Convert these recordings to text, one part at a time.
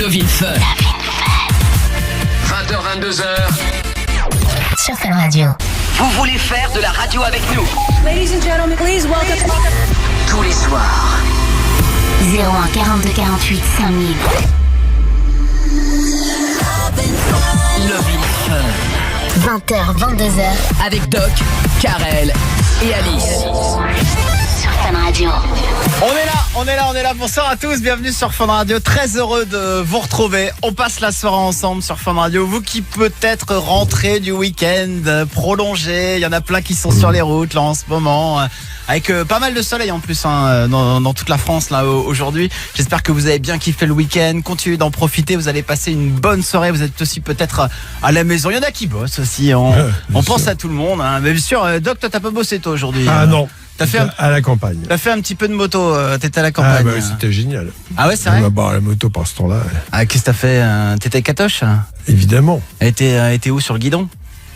Love in Fun. 20h, 22h. Sur Fun Radio. Vous voulez faire de la radio avec nous? Ladies and gentlemen, please welcome. Tous les soirs. 01 42 48 5000. Love in Fun. 20h, 22h. Avec Doc, Karel et Alice. Sur Fun Radio. On est là. Bonsoir à tous, bienvenue sur Fun Radio. Très heureux de vous retrouver. On passe la soirée ensemble sur Fun Radio. Vous qui peut-être rentrez du week-end prolongé, il y en a plein qui sont sur les routes là en ce moment. Avec pas mal de soleil en plus dans toute la France là aujourd'hui. J'espère que vous avez bien kiffé le week-end. Continuez d'en profiter, vous allez passer une bonne soirée. Vous êtes aussi peut-être à la maison. Il y en a qui bossent aussi. On pense à tout le monde. Mais bien sûr, Doc, toi t'as pas bossé toi aujourd'hui. Ah non. T'as fait à la campagne. T'as fait un petit peu de moto. T'étais à la campagne. Ah bah c'était génial. Ah ouais, c'est vrai. Bah, la moto par ce temps-là. Ah, qu'est-ce que t'as fait? T'étais avec Katoche? Évidemment. Elle était où, sur le guidon?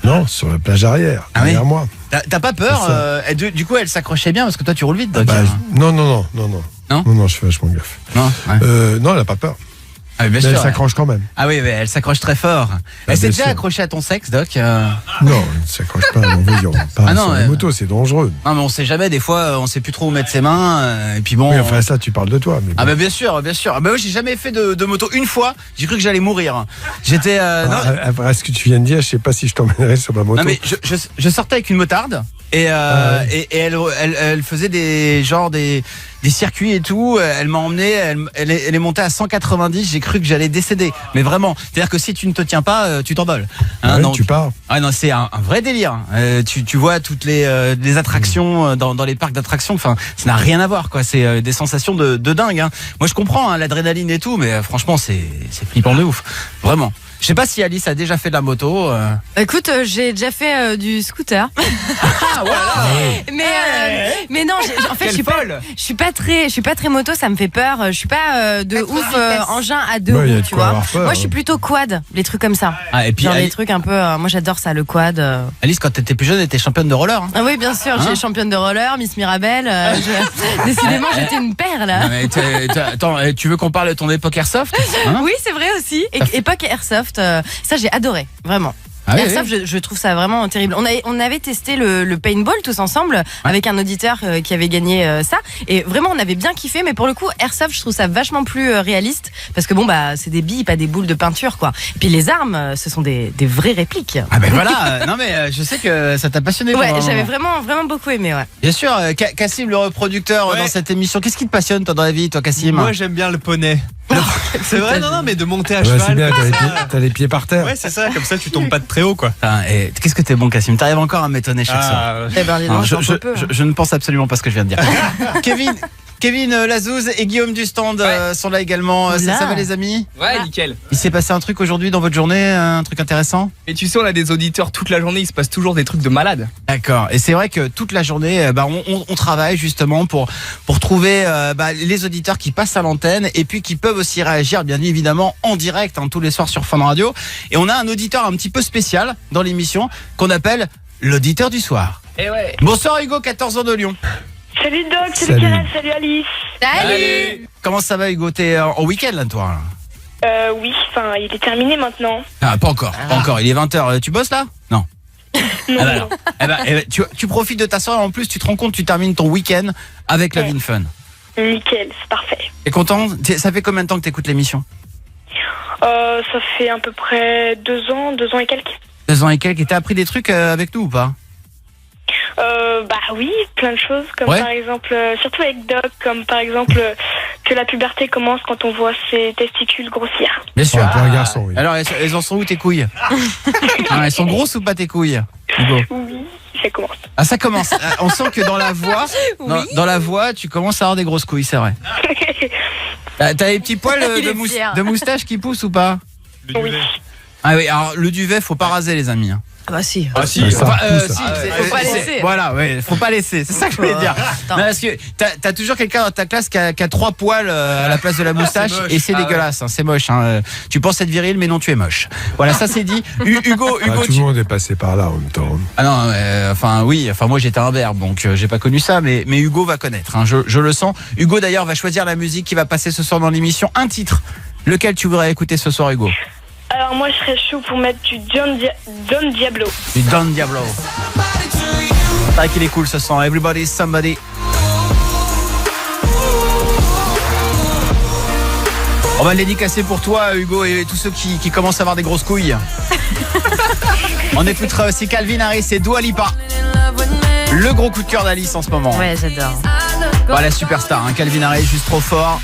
Non, sur la plage arrière, derrière moi. T'as pas peur? Du coup, elle s'accrochait bien parce que toi, tu roules vite, Doc. Non, je fais vachement gaffe. Non, elle a pas peur. Ah oui, bien mais sûr. Elle s'accroche quand même. Ah oui, mais elle s'accroche très fort. Elle s'est déjà accrochée à ton sexe, Doc? Non, elle ne s'accroche pas, voyons. Pas sur la moto, c'est dangereux. Non, mais on sait jamais, des fois, on sait plus trop où mettre ses mains. Et puis bon. Oui, enfin, ça, tu parles de toi. Mais bon. Ah, bah bien sûr. Ah, bah moi, j'ai jamais fait de moto. Une fois, j'ai cru que j'allais mourir. J'étais. Après ce que tu viens de dire, je sais pas si je t'emmènerais sur ma moto. Non, mais je sortais avec une motarde. Et elle faisait des circuits et tout. Elle m'a emmené, elle est montée à 190. J'ai cru que j'allais décéder. Mais vraiment, c'est-à-dire que si tu ne te tiens pas, tu t'envoles. Non, tu pars. Ah non, c'est un vrai délire. Tu vois toutes les attractions dans les parcs d'attractions. Enfin, ça n'a rien à voir, quoi. C'est des sensations de dingue. Hein. Moi, je comprends l'adrénaline et tout, mais franchement, c'est flippant de ouf. Vraiment. Je sais pas si Alice a déjà fait de la moto. Écoute, j'ai déjà fait du scooter. Ah voilà. Mais non, en fait, je suis pas très moto, ça me fait peur. Je suis pas de ouf engin à deux roues, tu vois. Moi, je suis plutôt quad, les trucs comme ça. Ah, et puis genre les trucs un peu. Moi, j'adore ça, le quad. Alice, quand t'étais plus jeune, elle était championne de roller. Hein. Ah oui, bien sûr, j'ai championne de roller, Miss Mirabelle. Décidément, j'étais une perle. Non, mais attends, tu veux qu'on parle de ton époque airsoft? Oui, c'est vrai aussi. Époque airsoft, ça j'ai adoré, vraiment. Ah oui, Airsoft, oui. je trouve ça vraiment terrible. On avait testé le paintball tous ensemble avec un auditeur qui avait gagné ça. Et vraiment, on avait bien kiffé. Mais pour le coup, Airsoft, je trouve ça vachement plus réaliste. Parce que bon, bah, c'est des billes, pas des boules de peinture, quoi. Et puis les armes, ce sont des vraies répliques. Ah ben voilà. Non mais je sais que ça t'a passionné. Ouais, j'avais vraiment beaucoup aimé, ouais. Bien sûr, Cassim, le reproducteur dans cette émission. Qu'est-ce qui te passionne, toi, dans la vie, toi, Cassim? Moi, j'aime bien le poney. C'est vrai, non, mais de monter à Ouais, cheval. c'est bien, t'as les pieds par terre. Ouais, c'est ça, comme ça tu tombes pas de très haut, quoi. Et qu'est-ce que t'es bon, Cassim? T'arrives encore à m'étonner chaque soir. Eh ben, dis donc, Je ne pense absolument pas ce que je viens de dire. Kevin Lazouz et Guillaume du stand sont là également. Ça va, les amis? Ouais, nickel. Il s'est passé un truc aujourd'hui dans votre journée, un truc intéressant? Et tu sais, on a des auditeurs toute la journée, il se passe toujours des trucs de malade. D'accord. Et c'est vrai que toute la journée, on travaille justement pour trouver les auditeurs qui passent à l'antenne et puis qui peuvent aussi réagir, bien évidemment, en direct, tous les soirs sur Fun Radio. Et on a un auditeur un petit peu spécial dans l'émission qu'on appelle l'auditeur du soir. Et ouais. Bonsoir Hugo, 14 ans de Lyon. Salut Doc, salut Karel, salut Alice. Salut. Comment ça va Hugo? T'es en week-end là, toi? Oui, enfin, il est terminé maintenant. Ah, pas encore. Il est 20h. Tu bosses là? Non. Non. Tu profites de ta soirée, en plus tu te rends compte, tu termines ton week-end avec Love in Fun. Nickel, c'est parfait. T'es content? Ça fait combien de temps que t'écoutes l'émission? Ça fait à peu près 2 ans et quelques. 2 ans et quelques. Et t'as appris des trucs avec nous ou pas? Bah oui, plein de choses, comme Ouais. par exemple, surtout avec Doc, comme par exemple que la puberté commence quand on voit ses testicules grossir. Bien sûr. Pour un garçon, oui. Alors elles en sont où tes couilles? Elles sont grosses ou pas tes couilles, Hugo? Oui, ça commence. Ah, ça commence. On sent que dans la voix, Oui. dans la voix, tu commences à avoir des grosses couilles, c'est vrai. T'as des petits poils Il est fier. de moustache qui poussent ou pas? Oui. Ah oui, alors le duvet, faut pas raser les amis. Ah bah si. Ah si, Ça repousse. Faut pas laisser. Voilà, ouais, faut pas laisser. C'est ça que je voulais dire. Attends. Non, parce que t'as toujours quelqu'un dans ta classe qui a 3 poils à la place de la moustache moche. et c'est dégueulasse. C'est moche. Tu penses être viril, mais non, tu es moche. Voilà, ça c'est dit. Hugo, Tout le monde est passé par là en même temps. Ah non, oui. Moi j'étais un verbe, donc j'ai pas connu ça, mais Hugo va connaître. Je le sens. Hugo d'ailleurs va choisir la musique qui va passer ce soir dans l'émission. Un titre Lequel tu voudrais écouter ce soir, Hugo? Alors moi je serais chaud pour mettre du Don Diablo. Du Don Diablo. C'est vrai qu'il est cool ce son. Everybody is somebody. On va le dédicacer pour toi, Hugo, et tous ceux qui commencent à avoir des grosses couilles. On écoutera aussi Calvin Harris et Dua Lipa. Le gros coup de cœur d'Alice en ce moment. Ouais, j'adore. Bah, la superstar, hein, Calvin Harris, juste trop fort.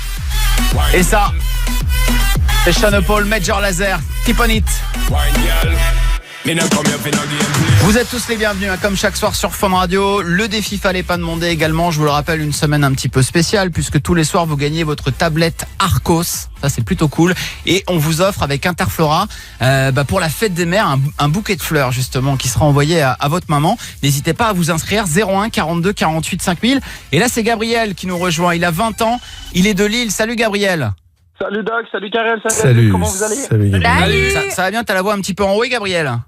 Et ça, c'est Sean Paul, Major Lazer, Keep on It. Vous êtes tous les bienvenus, hein, comme chaque soir sur Fun Radio. Le défi fallait pas demander également, je vous le rappelle, une semaine un petit peu spéciale, puisque tous les soirs vous gagnez votre tablette Arcos. Ça c'est plutôt cool. Et on vous offre avec Interflora pour la fête des mères un bouquet de fleurs justement qui sera envoyé à votre maman. N'hésitez pas à vous inscrire, 01 42 48 5000. Et là c'est Gabriel qui nous rejoint, il a 20 ans, il est de Lille. Salut Gabriel. Salut Doc, salut Karel, salut. Comment vous allez? Salut Gabriel. Ça va bien, t'as la voix un petit peu enrouée Gabriel?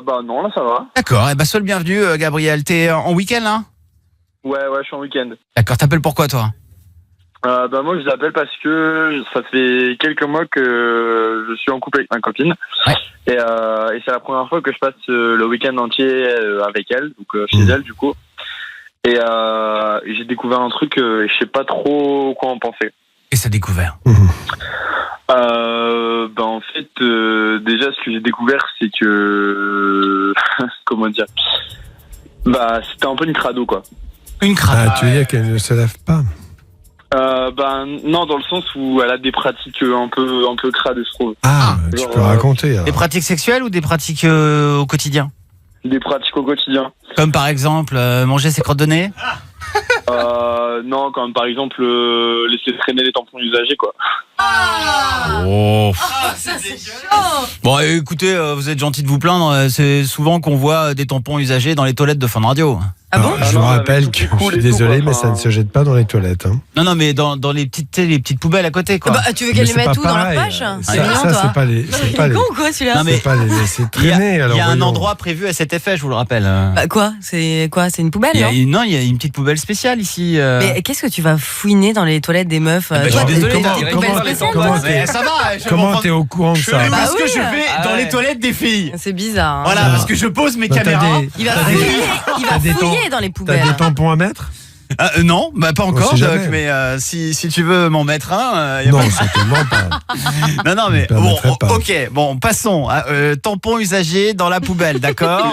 Bah non, là ça va. D'accord, et sois le bienvenu Gabriel. T'es en week-end là? Ouais, je suis en week-end. D'accord, t'appelles pourquoi toi? Moi je vous appelle parce que ça fait quelques mois que je suis en couple avec ma copine. Ouais. Et c'est la première fois que je passe le week-end entier avec elle, donc chez elle du coup. Et j'ai découvert un truc, je sais pas trop quoi en penser. Et ça découvert? En fait, déjà ce que j'ai découvert c'est que comment dire, c'était un peu une crado quoi. Une crado. Tu veux dire qu'elle ne se lave pas? Non, dans le sens où elle a des pratiques un peu crades, je trouve. Tu peux raconter alors. Des pratiques sexuelles ou des pratiques au quotidien? Des pratiques au quotidien. Comme par exemple manger ses crottes de nez? Non, comme par exemple laisser traîner les tampons usagés quoi. C'est chaud. Bon écoutez, vous êtes gentil de vous plaindre, c'est souvent qu'on voit des tampons usagés dans les toilettes de Fun Radio. Ah bon? Je vous rappelle que je suis désolé, mais ça ne se jette pas dans les toilettes. Hein. Non, mais dans les petites poubelles à côté quoi. Tu veux qu'elle les mette où dans leur poche? C'est mignon toi. C'est pas les. C'est con ou quoi celui-là? Non, mais c'est pas les laisser traîner. Il y a un endroit prévu à cet effet, je vous le rappelle. Quoi? C'est une poubelle? Il y a une petite poubelle spéciale ici. Mais qu'est-ce que tu vas fouiner dans les toilettes des meufs? Je suis désolé. Ça va. Comment t'es au courant de ça? Parce que je vais dans les toilettes des filles. C'est bizarre. Voilà, parce que je pose mes caméras. Il va fouiller dans les poubelles. T'as des tampons à mettre? Non, pas encore, Doc, mais si tu veux m'en mettre un, non, certainement pas. Non, mais bon, ok, bon, passons. Tampon usagé dans la poubelle, d'accord.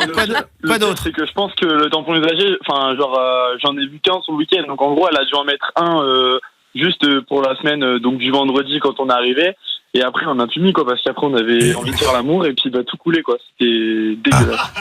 Quoi d'autre? C'est que je pense que le tampon usagé, j'en ai vu qu'un sur le week-end, donc en gros, elle a dû en mettre un juste pour la semaine, donc du vendredi quand on est arrivé. Et après on a tout mis quoi, parce qu'après on avait envie de faire l'amour et puis tout coulé quoi, c'était dégueulasse.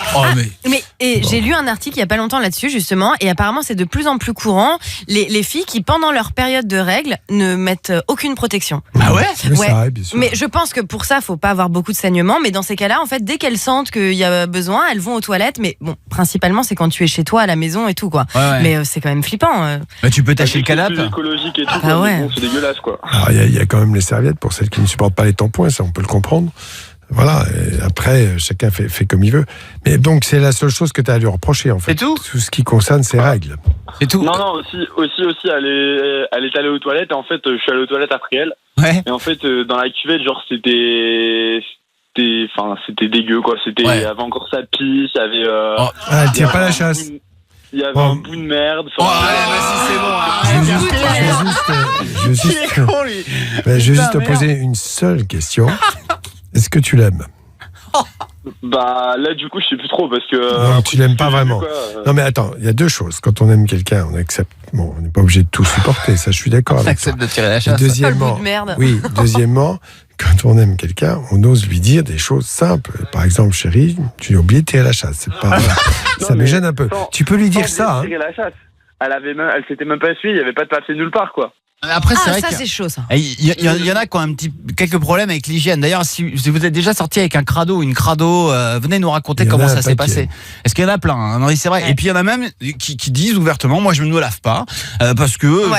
Mais j'ai lu un article il y a pas longtemps là-dessus justement, et apparemment c'est de plus en plus courant les filles qui pendant leur période de règles ne mettent aucune protection. Ah ouais? Ouais. Bien sûr. Mais je pense que pour ça faut pas avoir beaucoup de saignement, mais dans ces cas-là en fait dès qu'elles sentent qu'il y a besoin elles vont aux toilettes, mais bon principalement c'est quand tu es chez toi à la maison et tout quoi. Ouais. Mais c'est quand même flippant. Tu peux tâcher le canapé. C'est écologique et tout. Ouais. Bon, c'est dégueulasse quoi. Il y a quand même les serviettes pour celles qui ne supportent pas les tampons, et ça on peut le comprendre. Voilà, et après chacun fait comme il veut. Mais donc c'est la seule chose que tu as à lui reprocher en fait. C'est tout ce qui concerne ses règles. C'est tout. Non, aussi elle est allée aux toilettes et en fait je suis allé aux toilettes après elle. Ouais. Et en fait dans la cuvette c'était dégueu quoi, il y avait encore sa pisse, il y avait elle tient pas la chasse. Il y avait un bout de merde. Je vais juste te poser une seule question. Est-ce que tu l'aimes? Là du coup je sais plus trop parce que... Non, tu l'aimes pas vraiment. Non mais attends, il y a deux choses. Quand on aime quelqu'un, on accepte. Bon, on n'est pas obligé de tout supporter, ça je suis d'accord avec toi. On accepte de tirer la chasse. Deuxièmement, deuxièmement, quand on aime quelqu'un, on ose lui dire des choses simples. Par exemple, chérie, tu as oublié de tirer la chasse. C'est pas ça me gêne un peu. Tu peux lui dire ça. Tirer la chasse. Elle s'était même pas essuyée, il y avait pas de papier nulle part quoi. Après, c'est vrai ça c'est chaud ça. Il y en a qui ont quelques problèmes avec l'hygiène. D'ailleurs, si vous êtes déjà sorti avec un crado ou une crado, venez nous raconter comment ça s'est passé. Est-ce qu'il y en a plein hein? Non, c'est vrai. Ouais. Et puis il y en a même qui disent ouvertement, moi je ne me lave pas parce que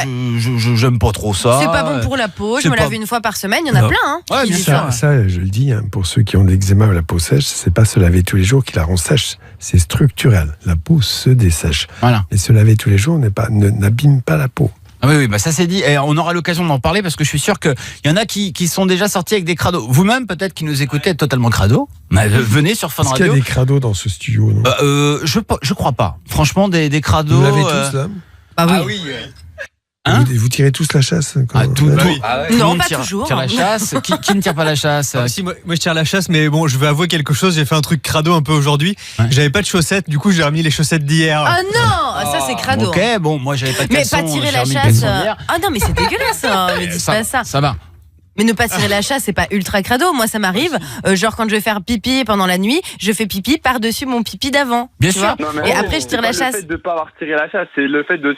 j'aime pas trop ça. C'est pas bon pour la peau. Je me lave une fois par semaine. Il y en a plein. Hein, ouais, bien sûr. Ça, je le dis pour ceux qui ont de l'eczéma ou la peau sèche, c'est pas se laver tous les jours qui la rend sèche. C'est structurel. La peau se dessèche. Voilà. Et se laver tous les jours n'abîme pas la peau. Ah oui, bah ça c'est dit. Et on aura l'occasion d'en parler parce que je suis sûr qu'il y en a qui sont déjà sortis avec des crados. Vous-même, peut-être, qui nous écoutez, êtes totalement crado. Mais venez sur Fun Est-ce Radio. qu'il y a des crados dans ce studio, non Je crois pas. Franchement, des crados. Vous l'avez tous, là Ah oui. Hein vous tirez tous la chasse quand Tout Ouais. le Non, monde pas tire toujours. la chasse. Qui ne tire pas la chasse Si, moi je tire la chasse, mais bon, je vais avouer quelque chose. J'ai fait un truc crado un peu aujourd'hui. Ouais. J'avais pas de chaussettes, du coup j'ai remis les chaussettes d'hier. Ah non, ça c'est crado. Ok, bon, moi j'avais pas de Mais caleçon, pas tirer j'ai la remis le chasse. caleçon hier. Ah non, mais c'est dégueulasse. Mais dis pas ça. Ça va. Mais ne pas tirer la chasse, c'est pas ultra crado. Moi, ça m'arrive. Genre quand je vais faire pipi pendant la nuit, je fais pipi par-dessus mon pipi d'avant. Bien tu sûr. vois. Non, mais Et non, après, je c'est tire pas la chasse. Le fait de pas avoir tiré la chasse, c'est le fait de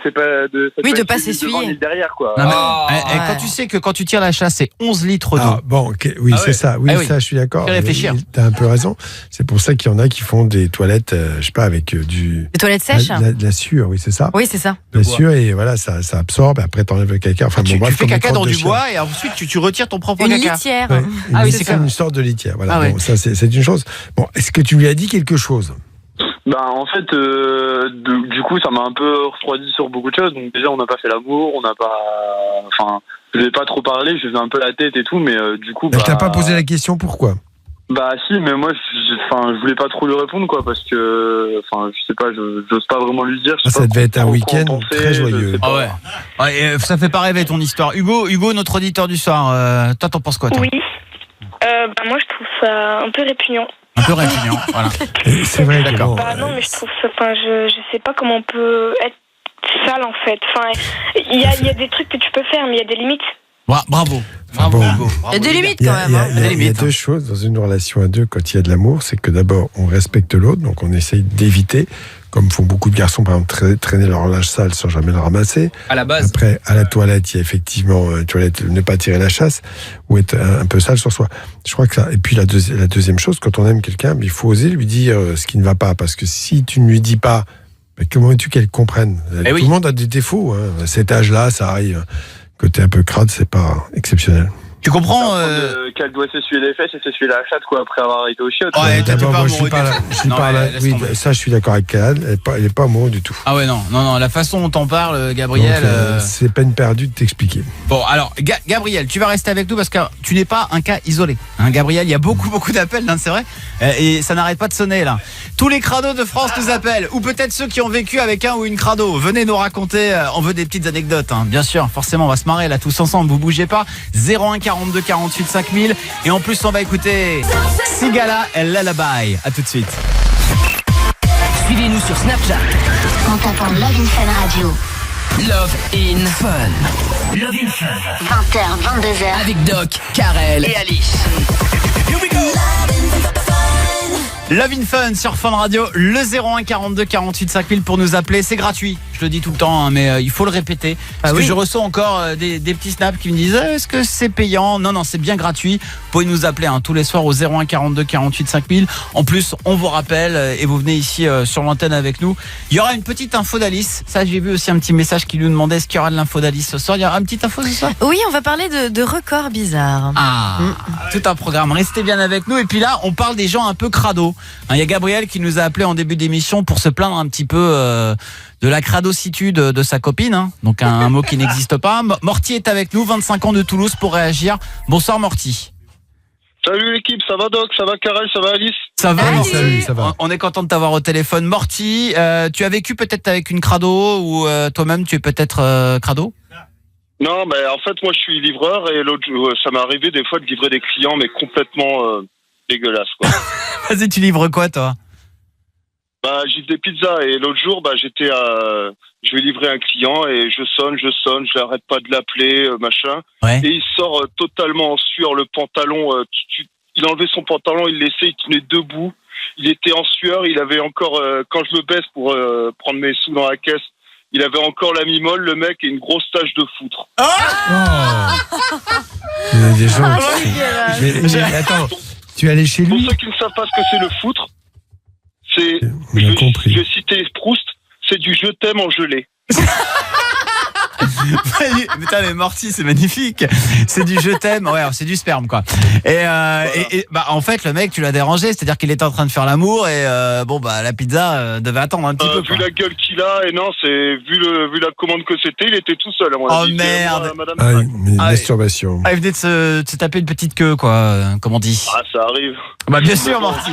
Oui, de pas être ni s'essuyer. devant ni derrière, quoi. Non, mais, ouais. quand tu sais que quand tu tires la chasse, c'est 11 litres d'eau. Ah, bon, ok, oui, c'est ça. Oui, Ah oui. ça, je suis d'accord. Fais réfléchir. T'as un peu raison. C'est pour ça qu'il y en a qui font des toilettes, je sais pas, avec du. Les toilettes sèches. De la sueur, oui, c'est ça. Oui, c'est ça. La sueur, et voilà, ça absorbe, et après t'enlèves le caca. Enfin, tu bon, bref, fais comme une caca crotte dans de du chien. bois et ensuite tu retires ton propre Une caca. litière. Ouais. Ah oui, c'est c'est comme ça. une sorte de litière. Voilà. Ah ouais. Bon, ça, c'est une chose. Bon, est-ce que tu lui as dit quelque chose? En fait, du coup, ça m'a un peu refroidi sur beaucoup de choses. Donc déjà, on n'a pas fait l'amour, on n'a pas... Enfin, je n'ai pas trop parlé, je faisais un peu la tête et tout, mais du coup... Elle t'a pas posé la question pourquoi? Bah si, mais moi, je voulais pas trop lui répondre, quoi, parce que... Enfin, je sais pas, j'ose pas vraiment lui dire. Je sais Ça pas devait être un trop quoi week-end en penser, très je joyeux. sais pas. Ah ouais. Ouais, et ça fait pas rêver ton histoire. Hugo, notre auditeur du soir, toi t'en penses quoi toi? Oui. Moi, je trouve ça un peu répugnant. Un peu répugnant, voilà. Et c'est vrai, D'accord. d'accord. Non, mais je trouve ça. Enfin, je sais pas comment on peut être sale, en fait. Enfin, il y a des trucs que tu peux faire, mais il y a des limites. Bravo. Bon. Hugo. Il y a des limites Il y quand a, même. hein. il y a deux choses dans une relation à deux quand il y a de l'amour, c'est que d'abord on respecte l'autre, donc on essaye d'éviter, comme font beaucoup de garçons par exemple, traîner leur linge sale sans jamais le ramasser. À la base. Après, à la toilette, il y a effectivement ne pas tirer la chasse ou être un peu sale sur soi. Je crois que ça. Et puis la deuxième chose, quand on aime quelqu'un, il faut oser lui dire ce qui ne va pas, parce que si tu ne lui dis pas, comment veux-tu qu'elle comprenne? Tout le monde a des défauts. Hein. À cet âge-là, ça arrive. Côté un peu crade, c'est pas exceptionnel. Tu comprends Qu'elle doit s'essuyer les fesses et s'essuyer la chatte, quoi, après avoir été au chiottes. Ouais, t'es D'abord, pas moi, je suis amoureux pas du là. tout. Je suis Non, pas mais là. laisse Oui, tomber. ça, je suis d'accord avec elle. Elle est pas amoureux du tout. Ah ouais, non, la façon dont t'en parles, Gabriel. Donc, c'est peine perdue de t'expliquer. Bon, alors, Gabriel, tu vas rester avec nous parce que tu n'es pas un cas isolé. Hein, Gabriel, il y a beaucoup d'appels, hein, c'est vrai. Et ça n'arrête pas de sonner, là. Tous les crados de France nous appellent. Ou peut-être ceux qui ont vécu avec un ou une crado. Venez nous raconter. On veut des petites anecdotes, hein. Bien sûr, forcément, on va se marrer là tous ensemble. Vous bougez pas. 01 42 48 5000. Et en plus, on va écouter Sigala et Lullaby. À tout de suite. Suivez-nous sur Snapchat. En tapant Love in Fun Radio. Love in Fun. Love in Fun. 20h, 22h. Avec Doc, Karel et Alice. Here we go. Love in Fun sur Fun Radio, le 01 42 48 5000 pour nous appeler, c'est gratuit. Je le dis tout le temps, hein, mais il faut le répéter. Parce que je reçois encore des petits snaps qui me disent est-ce que c'est payant? Non, c'est bien gratuit. Vous pouvez nous appeler tous les soirs au 01 42 48 5000. En plus, on vous rappelle et vous venez ici sur l'antenne avec nous. Il y aura une petite info d'Alice. Ça, j'ai vu aussi un petit message qui lui demandait est-ce qu'il y aura de l'info d'Alice ce soir. Il y aura une petite info ce soir? Oui, on va parler de records bizarres. Tout un programme. Restez bien avec nous. Et puis là, on parle des gens un peu crado. Il y a Gabriel qui nous a appelé en début d'émission pour se plaindre un petit peu de la cradocitude de sa copine. Hein. Donc un mot qui n'existe pas. Morty est avec nous, 25 ans de Toulouse pour réagir. Bonsoir Morty. Salut l'équipe, ça va Doc, ça va Karel, ça va Alice? Ça va? Salut, ça va. On est content de t'avoir au téléphone. Morty, tu as vécu peut-être avec une crado ou toi-même tu es peut-être crado? Non, mais en fait, moi je suis livreur et l'autre jour, ça m'est arrivé des fois de livrer des clients, mais complètement dégueulasse, quoi. Vas-y, tu livres quoi toi? J'ai des pizzas et l'autre jour, je vais livrer un client et je sonne, je n'arrête pas de l'appeler, machin. Ouais. Et il sort totalement en sueur, le pantalon, il a enlevé son pantalon, il laissait, il tenait debout. Il était en sueur, il avait encore, quand je me baisse pour prendre mes sous dans la caisse, il avait encore la mi-molle, le mec, et une grosse tache de foutre. Il y a des gens mais attends, tu es allé chez Pour lui? ceux qui ne savent pas ce que c'est le foutre, c'est, On a compris. je vais citer Proust, c'est du je t'aime en gelée. Putain, mais Morty, c'est magnifique. C'est du je t'aime. Ouais, c'est du sperme, quoi. Et bah, en fait, le mec, tu l'as dérangé. C'est-à-dire qu'il était en train de faire l'amour et bon, bah, la pizza devait attendre un petit peu. Vu la gueule qu'il a, et non, vu la commande que c'était, il était tout seul. À mon avis. Merde. Madame. Ah, une masturbation. Ah, il venait de se taper une petite queue, quoi, comme on dit. Ah, ça arrive. Bah, bien sûr, Morty.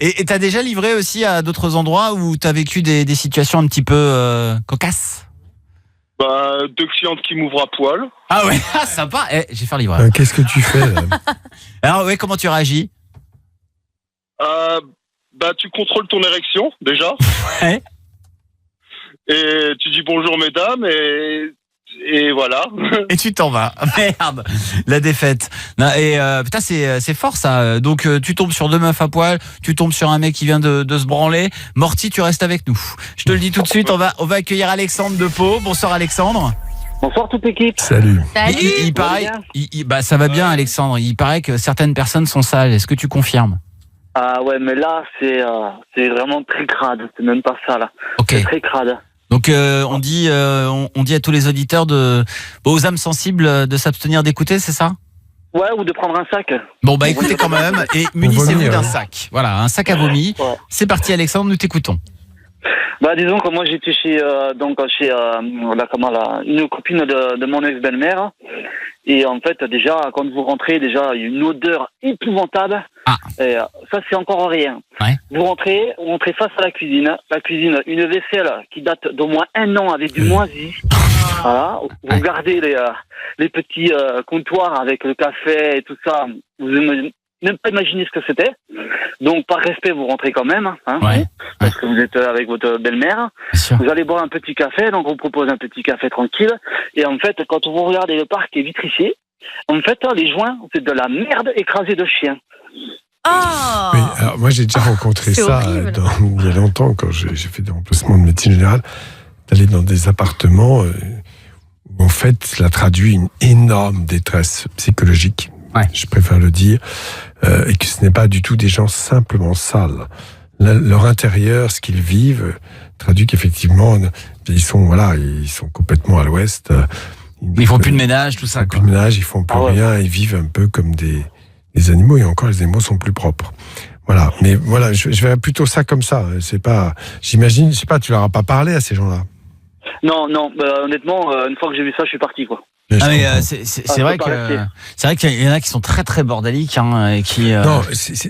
Et t'as déjà livré aussi à d'autres endroits où t'as vécu des situations un petit peu cocasses? Bah, 2 clientes qui m'ouvrent à poil. Ah ouais, sympa. Je vais faire livrer. Qu'est-ce que tu fais là? Alors ouais, comment tu réagis? Bah, tu contrôles ton érection, déjà. Ouais. Et tu dis bonjour, mesdames, et voilà. Et tu t'en vas. Merde, la défaite. Non, et putain, c'est fort ça. Donc tu tombes sur 2 meufs à poil, tu tombes sur un mec qui vient de se branler. Morty, tu restes avec nous. Je te le dis tout de suite, on va accueillir Alexandre de Pau. Bonsoir Alexandre. Bonsoir toute l'équipe. Salut. Il paraît, bah ça va bien Alexandre. Il paraît que certaines personnes sont sales. Est-ce que tu confirmes? Ah ouais, mais là c'est vraiment très crade. C'est même pas ça là. Ok. C'est très crade. Donc on dit à tous les auditeurs aux âmes sensibles de s'abstenir d'écouter, c'est ça? Ouais, ou de prendre un sac. Bon bah écoutez quand même et munissez-vous vomir, d'un hein. sac. Voilà, un sac à vomi. Ouais. C'est parti Alexandre, nous t'écoutons. Bah disons que moi j'étais chez une copine de mon ex-belle-mère et en fait déjà quand vous rentrez déjà il y a une odeur épouvantable. Ah. Et ça c'est encore rien. Ouais. Vous rentrez face à la cuisine, une vaisselle qui date d'au moins 1 an avec du moisi. Voilà, vous regardez les petits comptoirs avec le café et tout ça, vous même pas imaginer ce que c'était. Donc, par respect, vous rentrez quand même, hein, Ouais. parce que vous êtes avec votre belle-mère. Bien sûr. Vous allez boire un petit café, donc on vous propose un petit café tranquille. Et en fait, quand vous regardez le parc et Vitricé, en fait, les joints, c'est de la merde écrasée de chiens. Oh Oui, alors moi j'ai déjà rencontré C'est ça horrible. il y a longtemps quand j'ai fait des remplacements de médecine générale, d'aller dans des appartements où en fait cela traduit une énorme détresse psychologique. Ouais. Je préfère le dire, et que ce n'est pas du tout des gens simplement sales. Leur intérieur, ce qu'ils vivent, traduit qu'effectivement ils sont complètement à l'ouest. Ils font plus de ménage, tout ça. Ils font plus de ménage, ils font plus rien, ils vivent un peu comme des animaux, et encore les animaux sont plus propres. Voilà, mais voilà, je verrais plutôt ça comme ça. C'est pas, j'imagine, je sais pas, tu leur as pas parlé à ces gens-là. Non, honnêtement, une fois que j'ai vu ça, je suis parti, quoi. Ah mais c'est vrai qu'il y en a qui sont très très bordéliques et qui Non,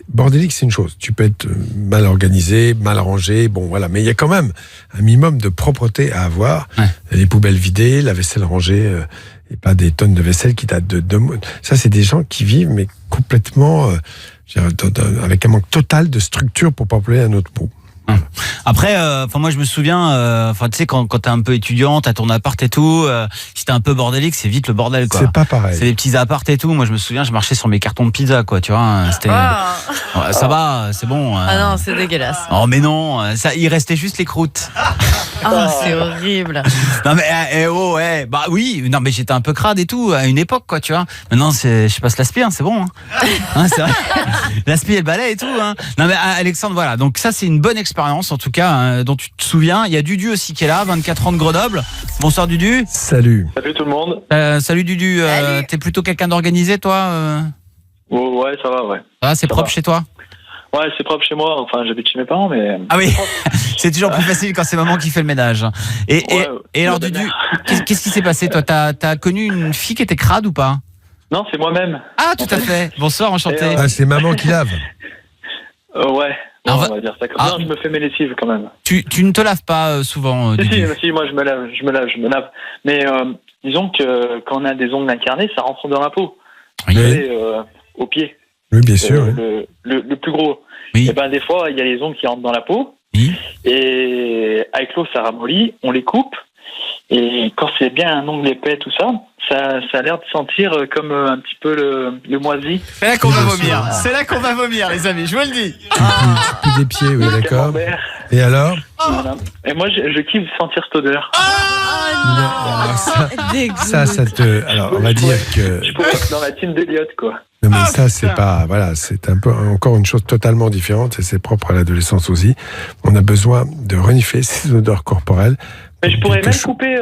bordélique, c'est une chose. Tu peux être mal organisé, mal rangé, bon voilà, mais il y a quand même un minimum de propreté à avoir. Ouais. Les poubelles vidées, la vaisselle rangée, et pas des tonnes de vaisselle qui datent de 2 mois. Ça, c'est des gens qui vivent mais complètement avec un manque total de structure pour peupler un autre bout. Après, moi je me souviens, tu sais quand t'es un peu étudiant, t'as ton appart et tout, si t'es un peu bordélique, c'est vite le bordel quoi. C'est pas pareil. C'est des petits apparts et tout. Moi je me souviens, je marchais sur mes cartons de pizza quoi, tu vois. C'était, Oh. ça va, c'est bon. Ah non, c'est dégueulasse. Oh mais non, ça, il restait juste les croûtes. Oh, c'est horrible. Non mais ouais, bah oui, non mais j'étais un peu crade et tout à une époque quoi, tu vois. Maintenant je passe l'aspi, c'est bon. Hein, c'est vrai. L'aspi et le balai et tout. Hein. Non mais Alexandre, voilà. Donc ça c'est une bonne expérience en tout cas dont tu te souviens. Il y a Dudu aussi qui est là, 24 ans de Grenoble. Bonsoir Dudu. Salut. Salut tout le monde. Salut Dudu. Salut. T'es plutôt quelqu'un d'organisé toi Oh, ouais, ça va, ouais. c'est propre chez toi. Ouais, c'est propre chez moi. Enfin, j'habite chez mes parents, mais. Ah oui, c'est toujours plus facile quand c'est maman qui fait le ménage. Et alors Dudu, qu'est-ce qui s'est passé toi? T'as connu une fille qui était crade ou pas? Non, c'est moi-même. Ah tout à fait. Bonsoir, enchanté. Ah, c'est maman qui lave. Ouais. Alors, on va dire ça comme ça. Je me fais mes lessives quand même. Tu ne te laves pas souvent, Dudu? Si, moi je me lave. Mais disons que quand on a des ongles incarnés, ça rentre dans la peau. Oui. Vous savez, au pied. Oui, bien sûr. Oui. Le plus gros. Oui. Et ben des fois, il y a les ongles qui rentrent dans la peau. Oui. Et avec l'eau, ça ramollit. On les coupe. Et quand c'est bien un ongle épais, tout ça, ça a l'air de sentir comme un petit peu le moisi. C'est là qu'on va vomir. C'est là qu'on va vomir, les amis. Je vous le dis. Tu pues des pieds, oui, d'accord. Camembert. Et alors? Voilà. Et moi, je kiffe sentir cette odeur. Alors, ça te. Alors, on va dire que. Je pourrais être dans la team d'Eliott, quoi. Non, mais ça, c'est pas. Voilà, c'est un peu encore une chose totalement différente et c'est propre à l'adolescence aussi. On a besoin de renifler ces odeurs corporelles Mais je pourrais quelque même chose. couper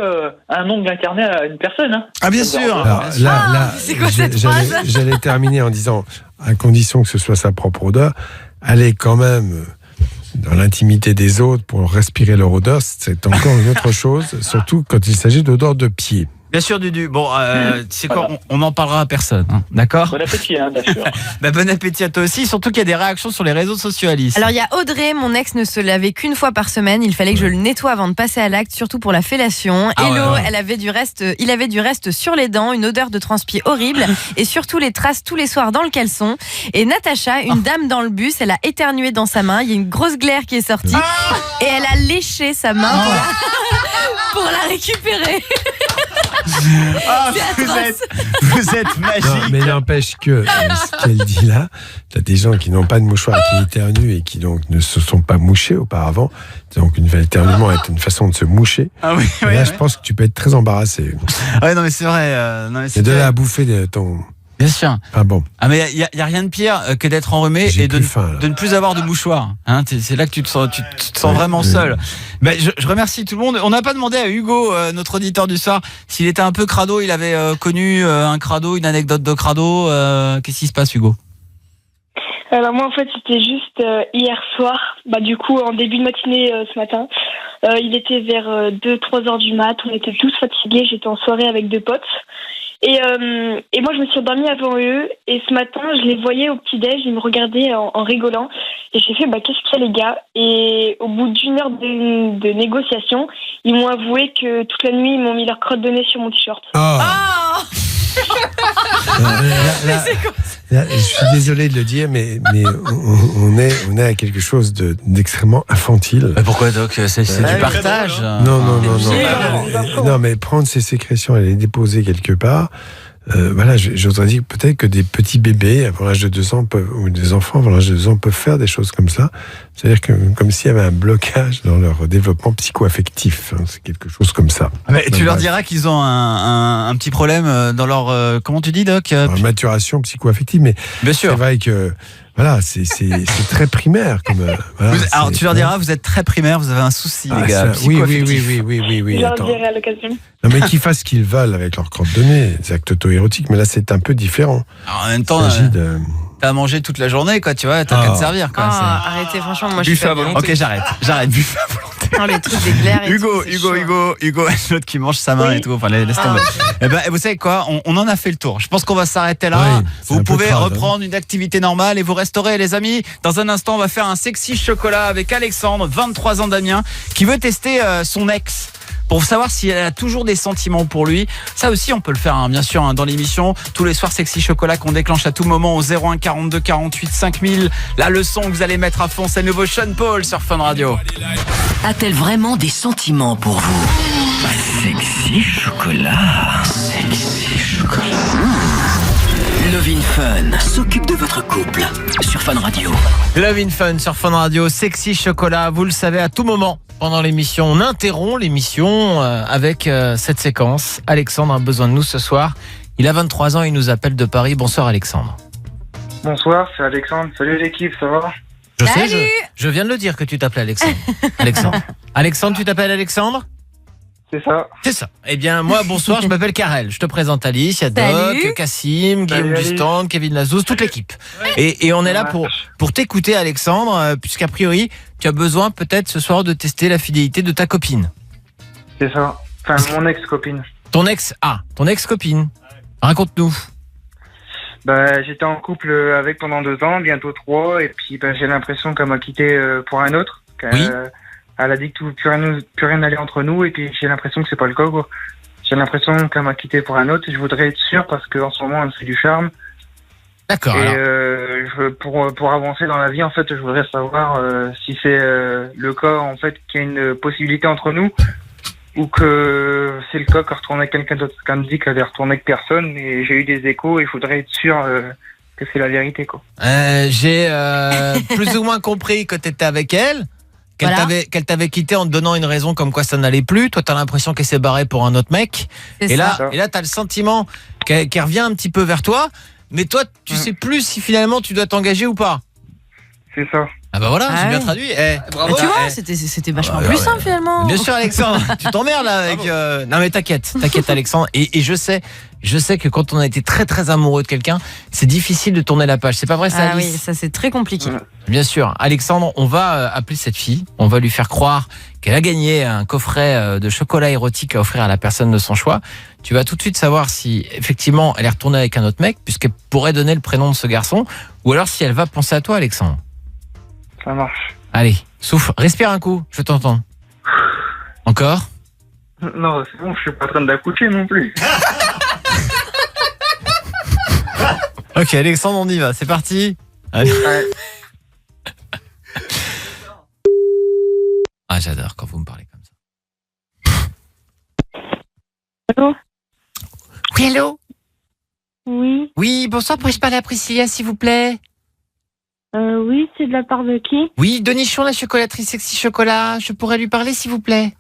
un ongle incarné à une personne. Hein. Ah, bien sûr. Alors, là, c'est quoi cette phrase j'allais terminer en disant, à condition que ce soit sa propre odeur, aller quand même dans l'intimité des autres pour respirer leur odeur, c'est encore une autre chose, surtout quand il s'agit d'odeur de pied. Bien sûr, Dudu. Bon, tu sais quoi, on n'en parlera à personne. Hein, d'accord ? Bon appétit, hein, bien sûr. Bon appétit à toi aussi, surtout qu'il y a des réactions sur les réseaux sociaux, Alice. Alors il y a Audrey, mon ex ne se lavait qu'une fois par semaine, il fallait que je le nettoie avant de passer à l'acte, surtout pour la fellation. Ah Hello, ouais. il avait du reste sur les dents, une odeur de transpi horrible et surtout les traces tous les soirs dans le caleçon. Et Natacha, une dame dans le bus, elle a éternué dans sa main, il y a une grosse glaire qui est sortie et elle a léché sa main pour la récupérer. Ah, C'est vous êtes magique. Non, mais n'empêche que ce qu'elle dit là, t'as des gens qui n'ont pas de mouchoir, qui éternuent et qui donc ne se sont pas mouchés auparavant. Donc une éternuement est une façon de se moucher. Ah oui, Et là, je pense que tu peux être très embarrassé. Ouais, non mais c'est vrai. Non, mais C'est de là à bouffer de ton. Bien sûr. Ah bon. Ah mais il y a rien de pire que d'être enrhumé J'ai et de plus faim, là. ne plus avoir de mouchoir. Hein, c'est là que tu te sens vraiment seul. Ben, je remercie tout le monde. On n'a pas demandé à Hugo, notre auditeur du soir, s'il était un peu crado. Il avait connu un crado, une anecdote de crado. Qu'est-ce qui se passe, Hugo ? Alors moi en fait c'était juste hier soir, du coup en début de matinée ce matin, il était vers 2-3 heures du mat, on était tous fatigués, j'étais en soirée avec 2 potes et moi je me suis endormie avant eux et ce matin je les voyais au petit-déj, ils me regardaient en rigolant et j'ai fait qu'est-ce qu'il y a les gars, et au bout d'1 heure de négociation ils m'ont avoué que toute la nuit ils m'ont mis leur crotte de nez sur mon t-shirt. Là, je suis désolé de le dire, mais on est à quelque chose d'extrêmement infantile. Pourquoi donc ? C'est du partage. Non. Non, mais prendre ses sécrétions et les déposer quelque part. Voilà, j'oserais dire peut-être que des petits bébés avant l'âge de 2 ans ou des enfants avant l'âge de 2 ans peuvent faire des choses comme ça. C'est-à-dire que comme s'il y avait un blocage dans leur développement psycho-affectif. Hein, c'est quelque chose comme ça. Mais tu leur diras qu'ils ont un petit problème dans leur comment tu dis, Doc ? Maturation psycho-affective, mais bien sûr. C'est vrai que voilà, c'est très primaire. Comme, voilà, alors tu leur diras, vous êtes très primaire, vous avez un souci, les gars. Oui. Je leur dirai à l'occasion. Non, mais qu'ils fassent ce qu'ils veulent avec leur crotte de nez, des actes auto-érotiques, mais là c'est un peu différent. Alors, en même temps, t'as à manger toute la journée, quoi, tu vois, t'as qu'à te servir, quoi. Arrêtez, franchement, moi je suis Buffet à pas bien. volonté. Ok, j'arrête, buffet à volonté. Les trucs des glaires et Hugo, l'autre qui mange sa main et tout. Enfin, laisse tomber. Eh ben, vous savez quoi, on en a fait le tour. Je pense qu'on va s'arrêter là. Oui, vous pouvez reprendre une activité normale et vous resterez, les amis. Dans un instant, on va faire un sexy chocolat avec Alexandre, 23 ans d'Amiens, qui veut tester son ex. Pour savoir si elle a toujours des sentiments pour lui. Ça aussi, on peut le faire, bien sûr, dans l'émission. Tous les soirs, Sexy Chocolat qu'on déclenche à tout moment au 01 42 48 5000. La leçon que vous allez mettre à fond, c'est le nouveau Sean Paul sur Fun Radio. A-t-elle vraiment des sentiments pour vous? Sexy chocolat. Sexy chocolat. Love in Fun s'occupe de votre couple sur Fun Radio. Love in Fun sur Fun Radio, Sexy Chocolat, vous le savez, à tout moment pendant l'émission, on interrompt l'émission avec cette séquence. Alexandre a besoin de nous ce soir. Il a 23 ans, il nous appelle de Paris. Bonsoir Alexandre. Bonsoir, c'est Alexandre. Salut l'équipe, ça va? Je sais, je viens de le dire que tu t'appelais Alexandre. Alexandre, tu t'appelles Alexandre? C'est ça. C'est ça. Eh bien, moi, bonsoir, je m'appelle Karel. Je te présente Alice, il y a Doc, Cassim, Guillaume Dustand, Kevin Lazouz, toute l'équipe. Et on est là pour t'écouter, Alexandre, puisqu'a priori, tu as besoin peut-être ce soir de tester la fidélité de ta copine. C'est ça. Enfin, mon ex-copine. Ton ex-copine. Raconte-nous. J'étais en couple avec pendant 2 ans, bientôt 3, et puis j'ai l'impression qu'elle m'a quitté pour un autre. Oui. Elle a dit que plus rien n'allait entre nous, et puis j'ai l'impression que c'est pas le cas, quoi. J'ai l'impression qu'elle m'a quitté pour un autre, et je voudrais être sûr parce qu'en ce moment elle me fait du charme. D'accord. Et pour avancer dans la vie, en fait, je voudrais savoir si c'est le cas, en fait, qu'il y a une possibilité entre nous, ou que c'est le cas qu'elle retourne avec quelqu'un d'autre. Qu'elle me dit qu'elle est retournée avec personne, et j'ai eu des échos, et il faudrait être sûr que c'est la vérité, quoi. J'ai plus ou moins compris que t'étais avec elle. Qu'elle t'avait quitté en te donnant une raison comme quoi ça n'allait plus. Toi, t'as l'impression qu'elle s'est barrée pour un autre mec. Et là, t'as le sentiment qu'elle revient un petit peu vers toi. Mais toi, tu sais plus si finalement tu dois t'engager ou pas. C'est ça. Ah bah voilà, j'ai bien oui. traduit. Bravo. Tu vois, c'était vachement plus simple finalement. Bien sûr, Alexandre, tu t'emmerdes là avec. Non mais t'inquiète, Alexandre. Et je sais que quand on a été très très amoureux de quelqu'un, c'est difficile de tourner la page. C'est pas vrai, ça, Ah oui, Alice? ça c'est très compliqué. Bien sûr, Alexandre, on va appeler cette fille. On va lui faire croire qu'elle a gagné un coffret de chocolat érotique à offrir à la personne de son choix. Tu vas tout de suite savoir si effectivement elle est retournée avec un autre mec, puisqu'elle pourrait donner le prénom de ce garçon, ou alors si elle va penser à toi, Alexandre. Ça marche. Allez, souffle, respire un coup, je t'entends. Encore? Non, c'est bon, je suis pas en train d'accoucher non plus. Ok, Alexandre, on y va, c'est parti. Allez. Ouais. Ah, j'adore quand vous me parlez comme ça. Allô? Oui, allô? Oui. Oui, bonsoir, pourrais-je parler à Priscilla, s'il vous plaît? Oui, c'est de la part de qui? Oui, Denichon, la chocolaterie Sexy Chocolat, je pourrais lui parler, s'il vous plaît?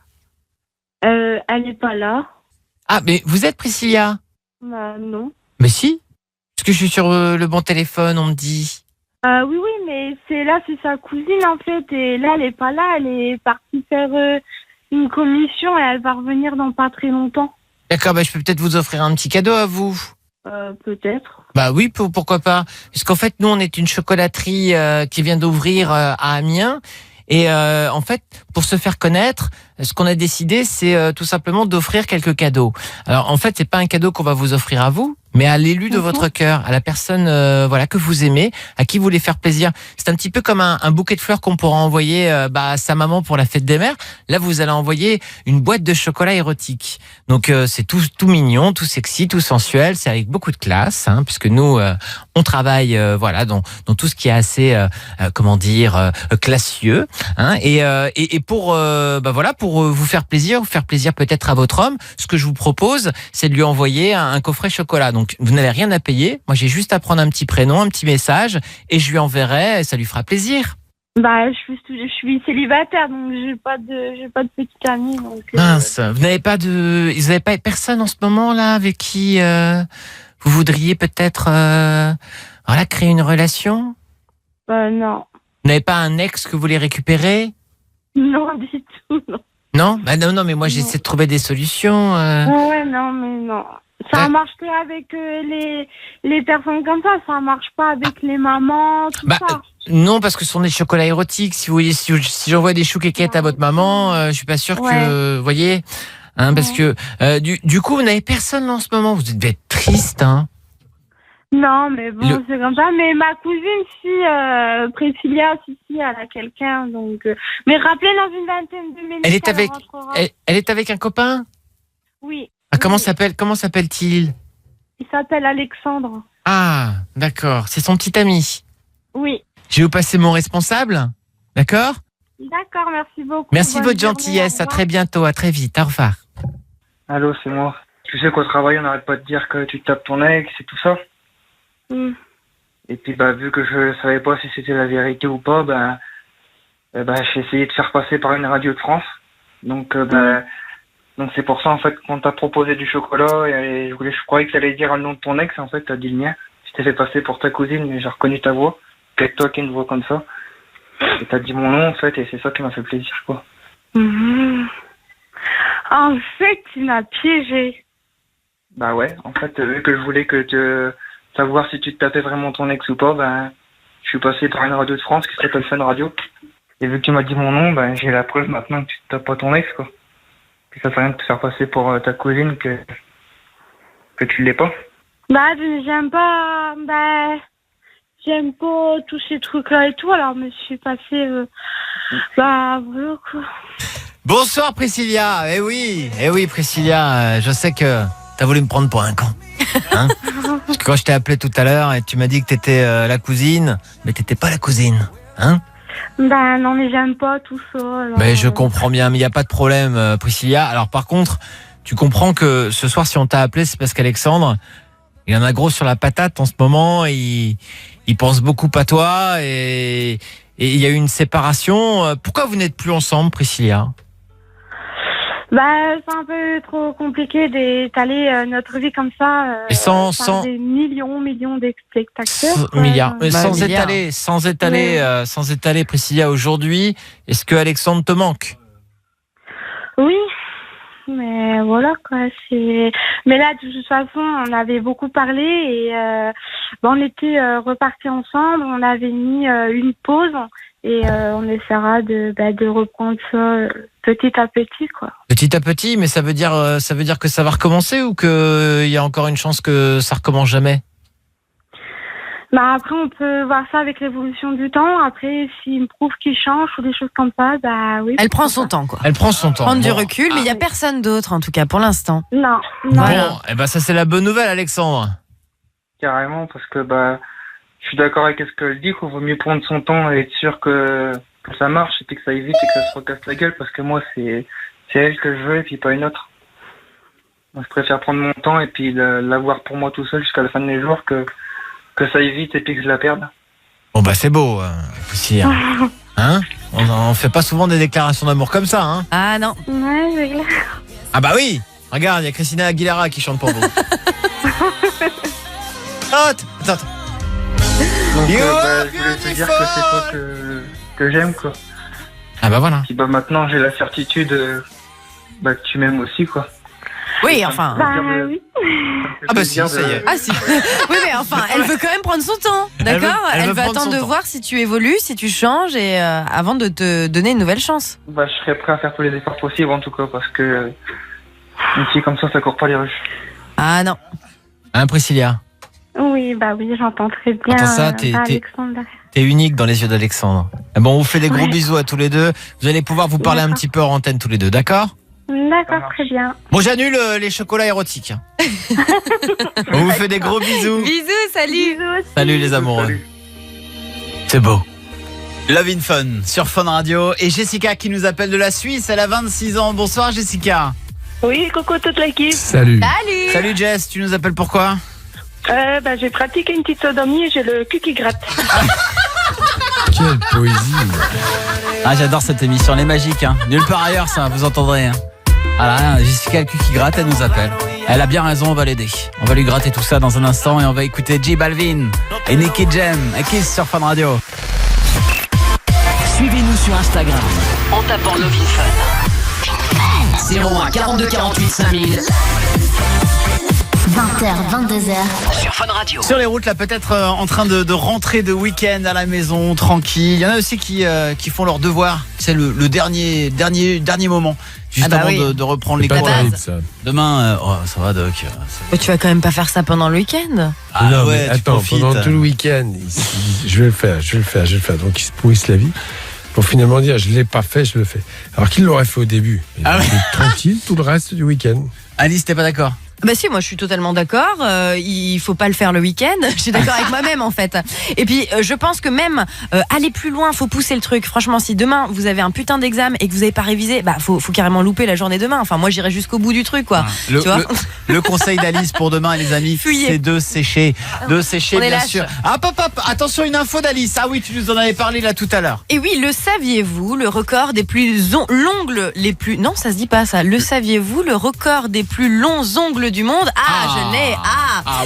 Elle est pas là. Ah, mais vous êtes Priscilla? Bah, non. Mais si. Est-ce que je suis sur le bon téléphone, on me dit? Oui, mais c'est sa cousine en fait. Et là, elle est pas là. Elle est partie faire une commission et elle va revenir dans pas très longtemps. D'accord, bah, je peux peut-être vous offrir un petit cadeau à vous. Peut-être. Bah oui, pourquoi pas. Parce qu'en fait, nous, on est une chocolaterie qui vient d'ouvrir à Amiens. Et en fait, pour se faire connaître, ce qu'on a décidé, c'est tout simplement d'offrir quelques cadeaux. Alors en fait, c'est pas un cadeau qu'on va vous offrir à vous, mais à l'élu de votre cœur, à la personne voilà que vous aimez, à qui vous voulez faire plaisir. C'est un petit peu comme un bouquet de fleurs qu'on pourra envoyer à sa maman pour la fête des mères. Là, vous allez envoyer une boîte de chocolat érotique. Donc c'est tout mignon, tout sexy, tout sensuel. C'est avec beaucoup de classe, hein, puisque nous on travaille voilà dans tout ce qui est assez classieux. Hein, et pour voilà pour vous faire plaisir peut-être à votre homme, ce que je vous propose, c'est de lui envoyer un coffret chocolat. Donc vous n'avez rien à payer. Moi, j'ai juste à prendre un petit prénom, un petit message, et je lui enverrai. Et ça lui fera plaisir. Bah, je suis célibataire, donc j'ai pas de petite amie. Donc, Mince, vous n'avez pas personne en ce moment là avec qui vous voudriez peut-être créer une relation? Non. Vous n'avez pas un ex que vous voulez récupérer? Non, du tout, non. Non? Bah non, mais moi j'essaie de trouver des solutions. Ouais, non, mais non. Ça marche que avec les personnes comme ça. Ça marche pas avec les mamans, tout ça. Non, parce que ce sont des chocolats érotiques. Si vous voyez, si j'envoie des chouquequettes à votre maman, je suis pas sûr que, vous voyez, hein, parce que du coup, vous n'avez personne en ce moment. Vous devez être triste, hein. Non, mais bon, c'est comme ça. Mais ma cousine, Priscilla, elle a quelqu'un, donc. Mais rappelez dans une vingtaine de minutes. Elle est avec un copain? Oui. Ah, comment s'appelle-t-il? Il s'appelle Alexandre. Ah, d'accord. C'est son petit ami. Oui. Je vais vous passer mon responsable. D'accord? D'accord, merci beaucoup. Merci de Bonne votre gentillesse. journée, À très bientôt. À très vite. Au revoir. Allô, c'est moi. Tu sais qu'au travail, on n'arrête pas de dire que tu tapes ton ex et tout ça. Et puis, vu que je savais pas si c'était la vérité ou pas, j'ai essayé de faire passer par une radio de France. Donc c'est pour ça, en fait, qu'on t'a proposé du chocolat et je croyais que t'allais dire le nom de ton ex, en fait, t'as dit le mien. Je t'ai fait passer pour ta cousine, mais j'ai reconnu ta voix. Peut-être toi qui as une voix comme ça. Et t'as dit mon nom, en fait, et c'est ça qui m'a fait plaisir, quoi. En fait, tu m'as piégé. Bah ouais, en fait, vu que je voulais savoir si tu te tapais vraiment ton ex ou pas, je suis passé par une radio de France qui s'appelle Fun Radio. Et vu que tu m'as dit mon nom, j'ai la preuve maintenant que tu te tapes pas ton ex, quoi. Et ça sert à rien de te faire passer pour ta cousine que tu l'es pas. J'aime pas tous ces trucs-là et tout, alors je me suis passé, voilà, quoi. Bonsoir, Priscilla. Eh oui, Priscilla, je sais que t'as voulu me prendre pour un con. Hein? Parce que quand je t'ai appelé tout à l'heure et tu m'as dit que t'étais la cousine, mais t'étais pas la cousine, hein? Non, mais j'aime pas tout ça. Alors... Mais je comprends bien, mais il y a pas de problème, Priscilla. Alors par contre, tu comprends que ce soir, si on t'a appelé, c'est parce qu'Alexandre, il en a gros sur la patate en ce moment. Il pense beaucoup à toi et il y a eu une séparation. Pourquoi vous n'êtes plus ensemble, Priscilla? Bah, c'est un peu trop compliqué d'étaler notre vie comme ça. Et sans des millions de spectateurs. milliards. Mais sans milliards. étaler, Priscilla, aujourd'hui, est-ce que Alexandre te manque? Oui, mais voilà quoi. Mais là, de toute façon, on avait beaucoup parlé et on était repartis ensemble. On avait mis une pause et on essaiera de reprendre ça petit à petit quoi. Petit à petit, mais ça veut dire que ça va recommencer ou qu'il y a encore une chance que ça recommence jamais? Bah après, on peut voir ça avec l'évolution du temps. Après, s'il me prouve qu'il change ou des choses comme ça, bah oui. Elle prend son temps, quoi. Elle prend son temps. Prendre du recul, mais il n'y a personne d'autre, en tout cas, pour l'instant. Non. Bon, et ben ça c'est la bonne nouvelle, Alexandre. Carrément, parce que je suis d'accord avec ce qu'elle dit, qu'il vaut mieux prendre son temps et être sûr que ça marche et puis que ça évite et que ça se recasse la gueule, parce que moi c'est elle que je veux et puis pas une autre. Moi, je préfère prendre mon temps et puis l'avoir pour moi tout seul jusqu'à la fin des jours que ça évite et puis que je la perde. Bon bah c'est beau, Priscilla. Hein? On fait pas souvent des déclarations d'amour comme ça, hein? Ah non. Ouais, c'est clair. Ah bah oui. Regarde, il y a Christina Aguilera qui chante pour vous. Attends. Donc je voulais te dire que c'est toi que j'aime quoi. Ah bah voilà. Puis maintenant j'ai la certitude que tu m'aimes aussi quoi. Oui, enfin. Oui. Ah bah si, ça y est. Ah si. Oui, mais enfin, elle veut quand même prendre son temps, d'accord? Elle veut veut prendre attendre son de temps. voir si tu évolues, si tu changes, et avant de te donner une nouvelle chance. Je serais prêt à faire tous les efforts possibles en tout cas, parce que une fille comme ça court pas les rues. Ah non. Hein, Priscilla? Oui, j'entends très bien. Attends ça, Alexandre. t'es unique dans les yeux d'Alexandre. Bon, on vous fait des gros bisous à tous les deux. Vous allez pouvoir vous parler un petit peu hors antenne tous les deux, d'accord? D'accord, très bien. Bon, j'annule les chocolats érotiques. On vous fait des gros bisous. Bisous, salut. Salut les amoureux. C'est beau. Love in Fun sur Fun Radio. Et Jessica qui nous appelle de la Suisse, elle a 26 ans. Bonsoir Jessica. Oui, coucou toute l'équipe. Salut. Salut Jess, tu nous appelles pourquoi? J'ai pratiqué une petite sodomie et j'ai le cul qui gratte. Quelle poésie. Ah, j'adore cette émission, elle est magique, hein. Nulle part ailleurs, ça, vous entendrez. Hein. Ah là, Jessica le cul qui gratte, elle nous appelle. Elle a bien raison, on va l'aider. On va lui gratter tout ça dans un instant et on va écouter J Balvin et Nicky Jam et Kiss sur Fun Radio. Suivez-nous sur Instagram en tapant Love in Fun. 01 42 48 5000 20h, 22h. sur Fun Radio. Sur les routes, là, peut-être en train de rentrer de week-end à la maison, tranquille. Il y en a aussi qui font leurs devoirs. C'est le dernier moment, juste avant de reprendre les cours. Demain, ça va, Doc. Mais tu vas quand même pas faire ça pendant le week-end. Ah non, ouais, mais attends, pendant tout le week-end, je vais le faire. Donc ils se pourrissent la vie. Pour finalement dire, je l'ai pas fait, je le fais. Alors qu'il l'aurait fait au début. Tranquille, tout le reste du week-end. Alice, t'es pas d'accord? Bah si, moi je suis totalement d'accord. Il faut pas le faire le week-end. Je suis d'accord avec moi-même en fait. Et puis je pense que même aller plus loin, faut pousser le truc. Franchement, si demain vous avez un putain d'examen et que vous avez pas révisé, faut carrément louper la journée demain. Enfin, moi j'irai jusqu'au bout du truc quoi. Tu vois le conseil d'Alice pour demain, les amis, c'est de sécher, bien sûr. Hop, attention, une info d'Alice. Ah oui, tu nous en avais parlé là tout à l'heure. Et oui, le saviez-vous, le record des plus l'ongle les plus non, ça se dit pas ça. Le saviez-vous, le record des plus longs ongles du monde. Je l'ai.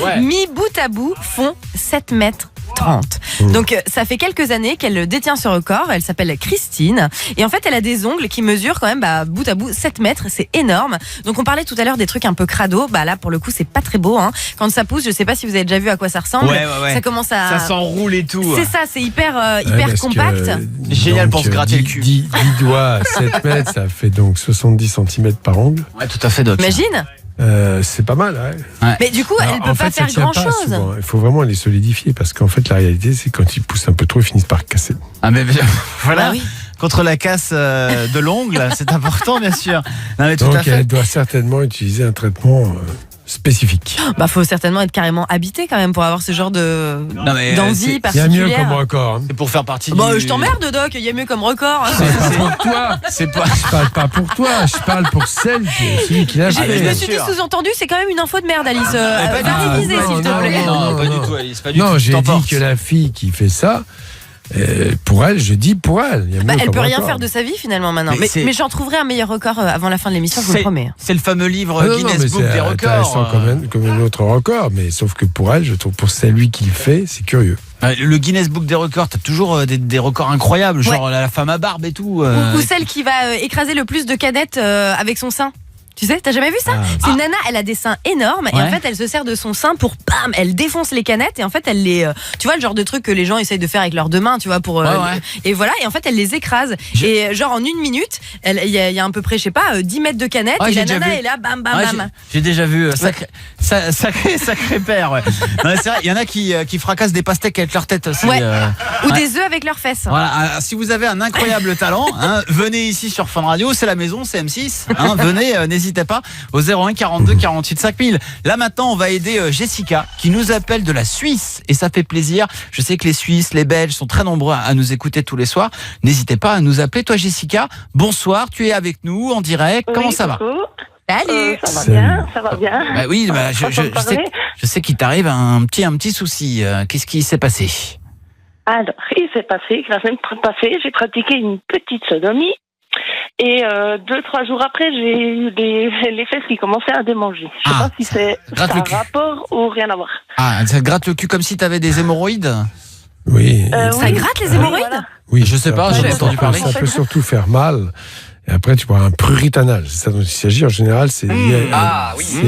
Ouais. Mis bout à bout font 7 mètres 30. Donc ça fait quelques années qu'elle détient ce record. Elle s'appelle Christine et en fait elle a des ongles qui mesurent quand même bout à bout 7 mètres, c'est énorme. Donc on parlait tout à l'heure des trucs un peu crado, là pour le coup c'est pas très beau hein. Quand ça pousse, je sais pas si vous avez déjà vu à quoi ça ressemble. Ouais. Ça commence à ça s'enroule et tout. C'est ça, c'est hyper compact. Génial pour se gratter le cul. 10 doigts à 7 mètres, ça fait donc 70 cm par ongle. Ouais, tout à fait, Doc. Imagine. C'est pas mal, ouais. Mais du coup, elle peut pas faire grand chose. Il faut vraiment les solidifier parce qu'en fait, la réalité, c'est quand ils poussent un peu trop, ils finissent par casser. Ah, mais voilà. Oui. Contre la casse de l'ongle, c'est important, bien sûr. Non, mais tout donc, à fait. elle doit certainement utiliser un traitement spécifique. Faut certainement être carrément habité quand même pour avoir ce genre d'envie particulière. Il y a mieux comme record. C'est pour faire partie Je t'emmerde, Doc, il y a mieux comme record. C'est pas pour toi. Je parle pas pour toi, je parle pour celui qui l'a fait. Je me suis dit sous-entendu, c'est quand même une info de merde, Alice. Va réviser, s'il te plaît. Non, pas du tout, Alice. Pas du tout. Non, j'ai dit que la fille qui fait ça, Pour elle, je dis pour elle. Il y a mieux Elle comme peut rien record. faire de sa vie finalement maintenant. Mais Mais j'en trouverai un meilleur record avant la fin de l'émission, je vous le promets. C'est le fameux livre Ah non, Guinness mais Book c'est des records. intéressant comme un autre record, mais sauf que pour elle, je trouve pour celui qui le fait, c'est curieux. Le Guinness Book des records, t'as toujours des records incroyables, genre la femme à barbe et tout. Ou celle qui va écraser le plus de canettes avec son sein. Tu sais, t'as jamais vu ça? C'est une nana, elle a des seins énormes et en fait elle se sert de son sein pour bam, elle défonce les canettes et en fait elle les, tu vois le genre de truc que les gens essayent de faire avec leurs deux mains, tu vois pour et voilà et en fait elle les écrase et genre en 1 minute, il y a à peu près je sais pas 10 mètres de canettes et la nana est là bam bam bam. J'ai déjà vu sacré père. Ouais. Non, c'est vrai, il y en a qui fracassent des pastèques avec leur tête aussi. Ou des œufs avec leurs fesses. Voilà, si vous avez un incroyable talent, venez ici sur Fun Radio, c'est la maison, c'est M6. Venez, n'hésitez pas au 01 42 48 5000. Là maintenant, on va aider Jessica qui nous appelle de la Suisse et ça fait plaisir. Je sais que les Suisses, les Belges sont très nombreux à nous écouter tous les soirs. N'hésitez pas à nous appeler. Toi Jessica, bonsoir, tu es avec nous en direct. Comment ça va? Salut. Ça va bien, ça va bien. Bah oui, je sais qu'il t'arrive un petit souci. Qu'est-ce qui s'est passé? Alors, il s'est passé que la semaine passée, j'ai pratiqué une petite sodomie. Et 2-3 jours après, j'ai eu les fesses qui commençaient à démanger. Je sais pas si c'est un rapport ou rien à voir. Ah, ça te gratte le cul comme si t'avais des hémorroïdes? Oui. Ça gratte les hémorroïdes? Oui, je sais pas, j'ai entendu parler. Ça peut surtout faire mal. Et après, tu peux avoir un prurit anal. C'est ça dont il s'agit. En général, c'est lié, c'est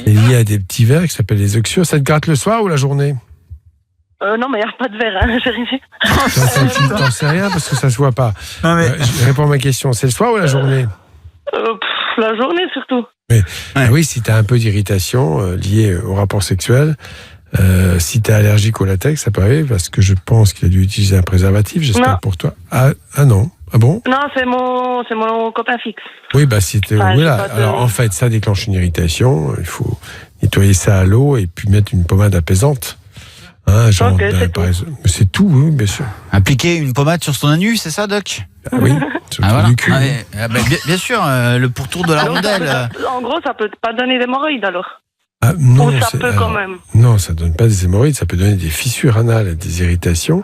lié à des petits vers qui s'appellent les oxyures. Ça te gratte le soir ou la journée? Non, mais il n'y a pas de verre, hein, Tu t'en sais rien parce que ça se voit pas. Je réponds à ma question. C'est le soir ou la journée? La journée surtout. Mais, oui, si tu as un peu d'irritation liée au rapport sexuel, si tu es allergique au latex, ça peut arriver parce que je pense qu'il a dû utiliser un préservatif, j'espère pour toi. Ah non? Ah bon? Non, c'est mon copain fixe. Oui, bah si t'es alors en fait, ça déclenche une irritation. Il faut nettoyer ça à l'eau et puis mettre une pommade apaisante. Genre, c'est tout, oui, bien sûr. Appliquer une pommade sur son anus, c'est ça, Doc? Oui, sur du cul. Bien sûr, le pourtour de la rondelle. En gros, ça peut pas donner d'hémorroïdes alors? Non, ou ça peut quand même? Non, ça donne pas des hémorroïdes, ça peut donner des fissures anales, des irritations.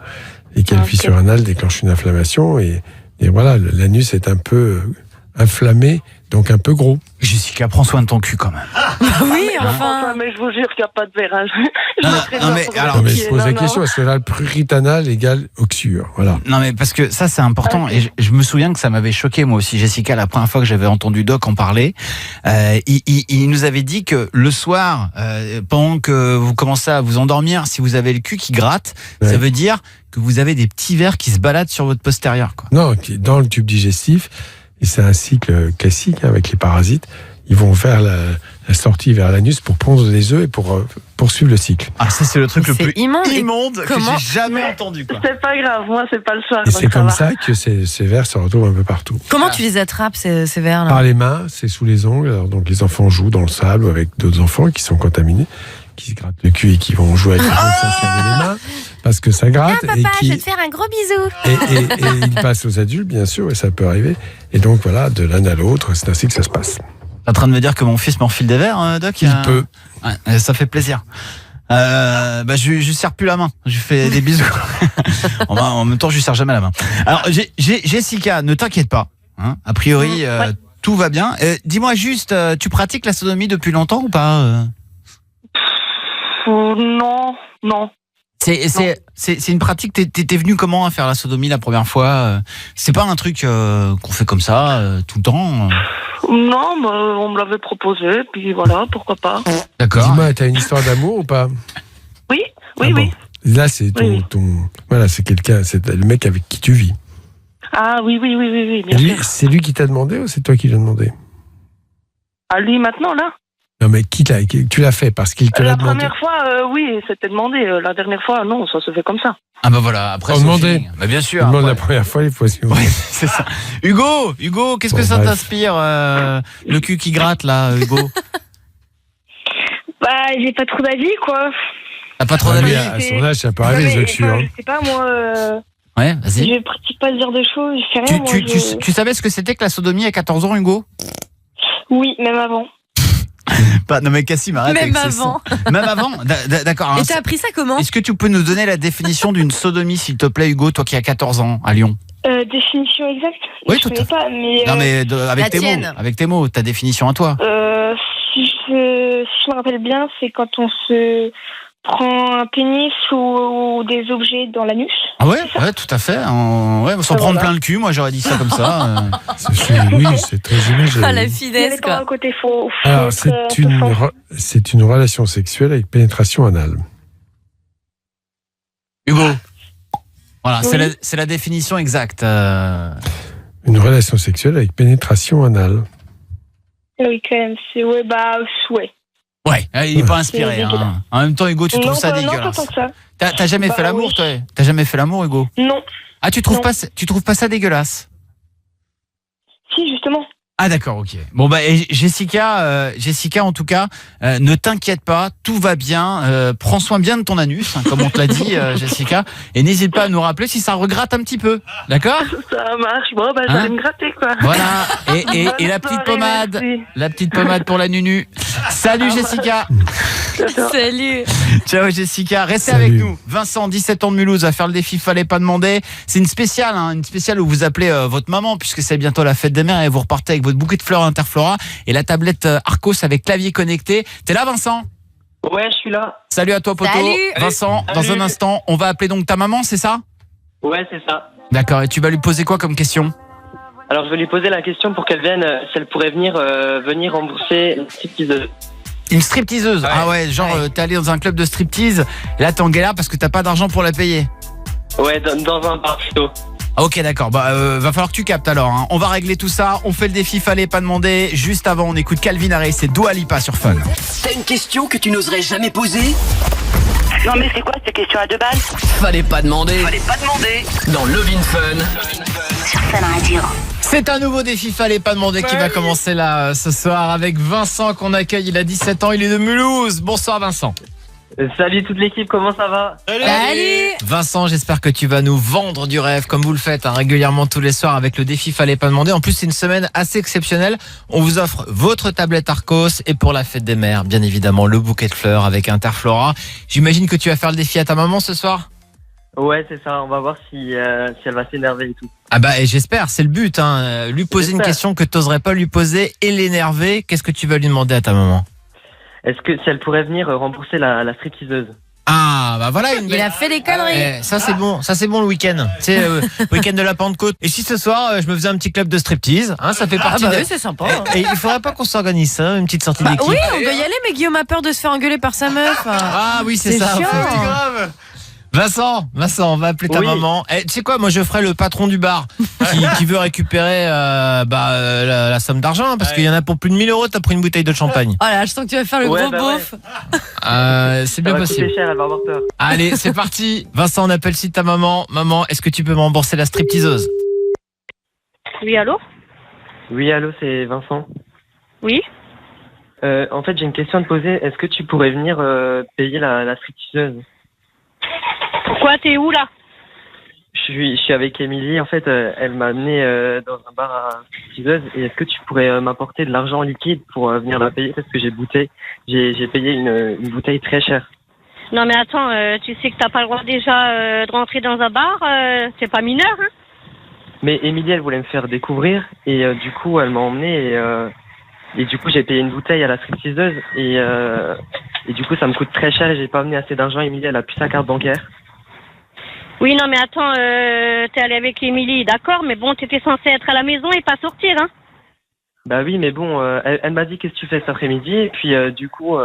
Et quelle fissure anale déclenche une inflammation et voilà, l'anus est un peu inflammé, donc un peu gros. Jessica, prends soin de ton cul quand même. Oui, enfin. Mais je vous jure qu'il n'y a pas de verre. Je pose la question, est-ce que là, le prurit anal égale oxyure? Voilà. Non, mais parce que ça, c'est important. Et je me souviens que ça m'avait choqué, moi aussi, Jessica, la première fois que j'avais entendu Doc en parler. Il nous avait dit que le soir, pendant que vous commencez à vous endormir, si vous avez le cul qui gratte, ça veut dire que vous avez des petits vers qui se baladent sur votre postérieur, quoi. Non, qui est dans le tube digestif. Et c'est un cycle classique avec les parasites. Ils vont faire la sortie vers l'anus pour pondre des œufs et pour poursuivre le cycle. Ah, ça, c'est le truc le plus immonde que j'ai jamais entendu, quoi. C'est pas grave, moi, c'est pas le soir. Et c'est comme ça que ces vers se retrouvent un peu partout. Comment tu les attrapes, ces vers-là? Par les mains, c'est sous les ongles. Alors, donc, les enfants jouent dans le sable avec d'autres enfants qui sont contaminés, qui se grattent le cul et qui vont jouer avec les autres sans se laver les mains. Parce que ça gratte. Papa, je vais te faire un gros bisou. Et il passe aux adultes, bien sûr, et ça peut arriver. Et donc, voilà, de l'un à l'autre, c'est ainsi que ça se passe. T'es en train de me dire que mon fils m'enfile des verres, Doc? Il peut. Ouais, ça fait plaisir. Je lui serre plus la main. Je lui fais des bisous. En même temps, je lui serre jamais la main. Alors, Jessica, ne t'inquiète pas. A priori, tout va bien. Dis-moi juste, tu pratiques la sodomie depuis longtemps ou pas? Non. C'est une pratique. T'es venu comment à faire la sodomie la première fois? C'est pas un truc qu'on fait comme ça tout le temps? Non, on me l'avait proposé, puis voilà, pourquoi pas. D'accord. Dis-moi, t'as une histoire d'amour ou pas? Oui. Là, c'est voilà, c'est quelqu'un, c'est le mec avec qui tu vis. Ah oui, bien sûr. C'est lui qui t'a demandé ou c'est toi qui l'as demandé? À lui maintenant, là? Non, mais tu l'as fait parce qu'il te l'a demandé? La première fois, oui, c'était demandé. La dernière fois, non, ça se fait comme ça. Ah bah voilà, après on demandait. Bah bien sûr. On demande la première fois, il faut aussi. Oui, c'est ça. Hugo, qu'est-ce que ça t'inspire, le cul qui gratte là, Hugo? Bah, j'ai pas trop d'avis, quoi. T'as pas trop d'avis? À son âge, ça peut arriver, les oxyures. Je sais pas, moi. Ouais, vas-y. Je pratique pas ce genre de choses, je sais rien. Tu savais ce que c'était que la sodomie à 14 ans, Hugo? Oui, même avant. Non mais Cassim, arrête Même avec ces avant. sons. Même avant. D'accord. Et t'as appris ça comment? Est-ce que tu peux nous donner la définition d'une sodomie, s'il te plaît, Hugo, toi qui as 14 ans à Lyon? Définition exacte? Oui, je tout connais pas, mais. Non mais avec la tes tienne. mots, avec tes mots, ta définition à toi. Si je me rappelle bien, c'est quand on se prend un pénis ou des objets dans l'anus. Ah ouais, tout à fait. Ouais, sans prendre plein le cul, moi j'aurais dit ça comme ça. Oui, c'est très imagé. Ah, la Il y finesse, avait pas un quoi. côté faux. Alors, c'est une relation sexuelle avec pénétration anale. Hugo. Voilà, Oui. c'est la définition exacte. Une relation sexuelle avec pénétration anale. Oui, quand même. C'est ouais. Ouais, il est pas inspiré. C'est dégueulasse. Hein. En même temps, Hugo, tu trouves ça Non, pas dégueulasse. tant que ça. T'as jamais Bah, fait l'amour, oui. toi? T'as jamais fait l'amour, Hugo? Non. Ah, tu trouves pas ça dégueulasse? Si, justement. Ah d'accord, ok. Bon bah et Jessica, en tout cas, ne t'inquiète pas, tout va bien. Prends soin bien de ton anus, hein, comme on te l'a dit, Jessica, et n'hésite pas à nous rappeler si ça regratte un petit peu, d'accord? Ça marche. Bon, bah, j'allais me gratter, quoi. Voilà. Et la petite pommade, pour la nunu. Salut Jessica. Salut. Ciao Jessica, restez Salut. avec nous. Vincent, 17 ans de Mulhouse, va faire le défi Fallait pas demander. C'est une spéciale où vous appelez votre maman, puisque c'est bientôt la fête des mères, et vous repartez avec votre bouquet de fleurs Interflora et la tablette Arcos avec clavier connecté. T'es là, Vincent? Ouais, je suis là. Salut à toi, poto. Salut. Vincent, dans Salut. un instant, on va appeler donc ta maman, c'est ça? Ouais, c'est ça. D'accord, et tu vas lui poser quoi comme question? Alors, je vais lui poser la question pour qu'elle vienne, si elle pourrait venir rembourser la stripteaseuse. Une stripteaseuse? Ah ouais, genre t'es allé dans un club de striptease, et là t'es en galère parce que t'as pas d'argent pour la payer. Ouais, dans un bar plutôt. Ah, ok, d'accord. Bah, va falloir que tu captes alors. Hein. On va régler tout ça. On fait le défi Fallait pas demander. Juste avant, on écoute Calvin Harris et Dua Lipa sur Fun. T'as une question que tu n'oserais jamais poser? Non mais c'est quoi cette question à 2 balles? Fallait pas demander. Fallait pas demander. Dans Love in Fun. Sur Fun Radio. C'est un nouveau défi Fallait pas demander qui va commencer là ce soir avec Vincent qu'on accueille. Il a 17 ans, il est de Mulhouse. Bonsoir Vincent. Salut toute l'équipe, comment ça va? Salut. Vincent, j'espère que tu vas nous vendre du rêve comme vous le faites régulièrement tous les soirs avec le défi Fallait pas demander. En plus, c'est une semaine assez exceptionnelle. On vous offre votre tablette Arcos et pour la fête des mères, bien évidemment, le bouquet de fleurs avec Interflora. J'imagine que tu vas faire le défi à ta maman ce soir? Ouais, c'est ça, on va voir si elle va s'énerver et tout. Ah bah et j'espère, c'est le but. Lui poser une J'espère. question que tu n'oserais pas lui poser et l'énerver. Qu'est-ce que tu vas lui demander à ta maman? Est-ce que si elle pourrait venir rembourser la stripteaseuse? Ah bah voilà une Il a fait des conneries. Ça c'est bon le week-end. C'est week-end de la Pentecôte. Et si ce soir je me faisais un petit club de striptease, ça fait partie bah de... oui, c'est sympa. Et il faudrait pas qu'on s'organise ça, une petite sortie d'équipe. Oui, on doit y aller, mais Guillaume a peur de se faire engueuler par sa meuf. Ah oui, c'est C'est ça. chiant. C'est grave. Vincent, on va appeler ta Oui. maman. Tu sais quoi, moi je ferai le patron du bar qui veut récupérer la somme d'argent parce qu'il y en a pour plus de 1000 €. T'as pris une bouteille de champagne. Oh là, je sens que tu vas faire le Ouais, gros bah beauf. C'est Ça bien va possible. coûter cher, elle va avoir peur. Allez, c'est parti. Vincent, on appelle si ta maman. Maman, est-ce que tu peux me rembourser la stripteaseuse? Oui, allô? Oui, allô, c'est Vincent. Oui? En fait, j'ai une question à te poser. Est-ce que tu pourrais venir payer la stripteaseuse? Pourquoi t'es où là? Je suis avec Émilie. En fait, elle m'a amené dans un bar à stripteaseuse. Et est-ce que tu pourrais m'apporter de l'argent liquide pour venir la payer? Parce que j'ai payé une bouteille très chère. Non mais attends, tu sais que t'as pas le droit déjà de rentrer dans un bar, c'est pas mineur, hein? Mais Émilie, elle voulait me faire découvrir. Et du coup, elle m'a emmené. Et du coup, j'ai payé une bouteille à la stripteaseuse. Et du coup, ça me coûte très cher. Et j'ai pas amené assez d'argent. Émilie, elle a plus sa carte bancaire. Oui, non mais attends, t'es allé avec Émilie, d'accord, mais bon, t'étais censé être à la maison et pas sortir, hein? Bah oui, mais bon, elle m'a dit qu'est-ce que tu fais cet après-midi. Et puis du coup,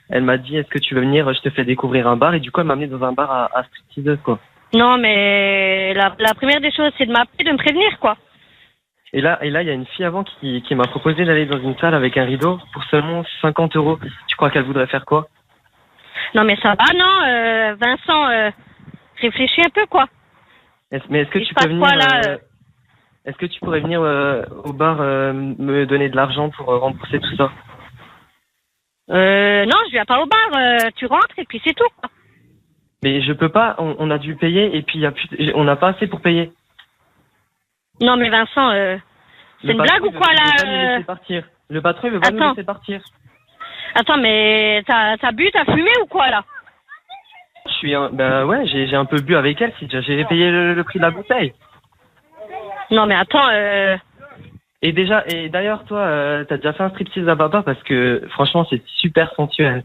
elle m'a dit est-ce que tu veux venir, je te fais découvrir un bar. Et du coup, elle m'a amené dans un bar à stripteaseuse, quoi. Non mais la première des choses, c'est de m'appeler, de me prévenir, quoi. Et là, il y a une fille avant qui m'a proposé d'aller dans une salle avec un rideau pour seulement 50 €. Tu crois qu'elle voudrait faire quoi? Non mais ça va, non, Vincent, réfléchis un peu, quoi. Mais est-ce que Et tu je peux passe venir quoi, là, Est-ce que tu pourrais venir au bar me donner de l'argent pour rembourser tout ça? Non, je viens pas au bar, tu rentres et puis c'est tout, quoi. Mais je peux pas, on a dû payer et puis on n'a pas assez pour payer. Non mais Vincent, c'est une blague ou quoi, là? Le patron, il veut pas nous laisser partir. Le patron, il veut pas nous Attends. laisser partir. Attends, mais t'as bu, t'as fumé ou quoi là? Ben ouais, j'ai un peu bu avec elle, j'ai payé le prix de la bouteille. Non mais attends, Et d'ailleurs, toi, t'as déjà fait un striptease à Baba parce que franchement, c'est super sensuel.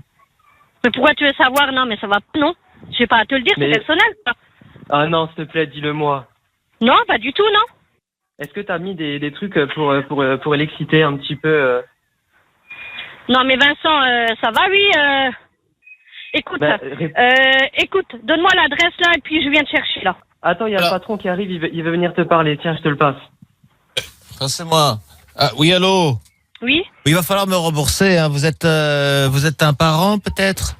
Mais pourquoi tu veux savoir? Non mais ça va pas, non. Je vais pas te le dire, c'est personnel quoi. Ah non, s'il te plaît, dis-le-moi. Non, pas du tout, non. Est-ce que t'as mis des trucs pour l'exciter un petit peu Non mais Vincent, ça va oui. Écoute, écoute, donne-moi l'adresse là et puis je viens te chercher là. Attends, il y a le patron qui arrive, il veut venir te parler. Tiens, je te le passe. Passez-moi. Ah, oui, allô? Oui. Il va falloir me rembourser. Hein. Vous êtes un parent, peut-être?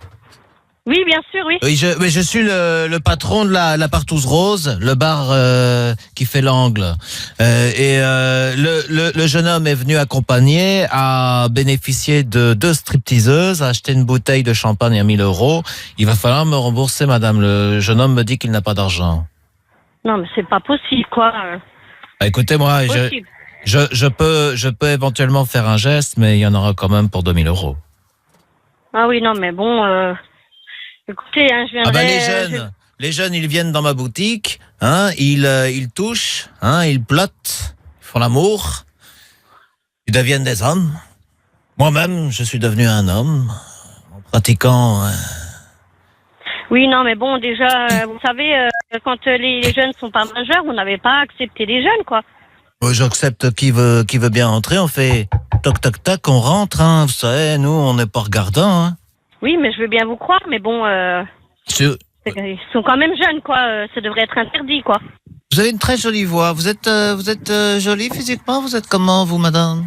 Oui, bien sûr, oui. Oui, je suis le patron de la Partouze Rose, le bar qui fait l'angle. Le jeune homme est venu accompagner, a bénéficié de 2 stripteaseuses, a acheté une bouteille de champagne à 1 000 €. Il va falloir me rembourser, madame. Le jeune homme me dit qu'il n'a pas d'argent. Non, mais c'est pas possible, quoi. Écoutez-moi, je peux éventuellement faire un geste, mais il y en aura quand même pour 2 000 €. Ah oui, non, mais bon... Écoutez, hein, je viendrai... Les jeunes, ils viennent dans ma boutique, hein, ils touchent, hein, ils plottent, ils font l'amour, ils deviennent des hommes. Moi-même, je suis devenu un homme en pratiquant. Oui, non, mais bon, déjà, vous savez, quand les jeunes sont pas majeurs, vous n'avez pas accepté les jeunes, quoi. J'accepte qui veut bien entrer. On fait toc toc toc, on rentre, hein. Vous savez, nous, on n'est pas regardants, hein. Oui, mais je veux bien vous croire, mais bon, ils sont quand même jeunes, quoi. Ça devrait être interdit, quoi. Vous avez une très jolie voix. Vous êtes jolie physiquement. Vous êtes comment, vous, madame?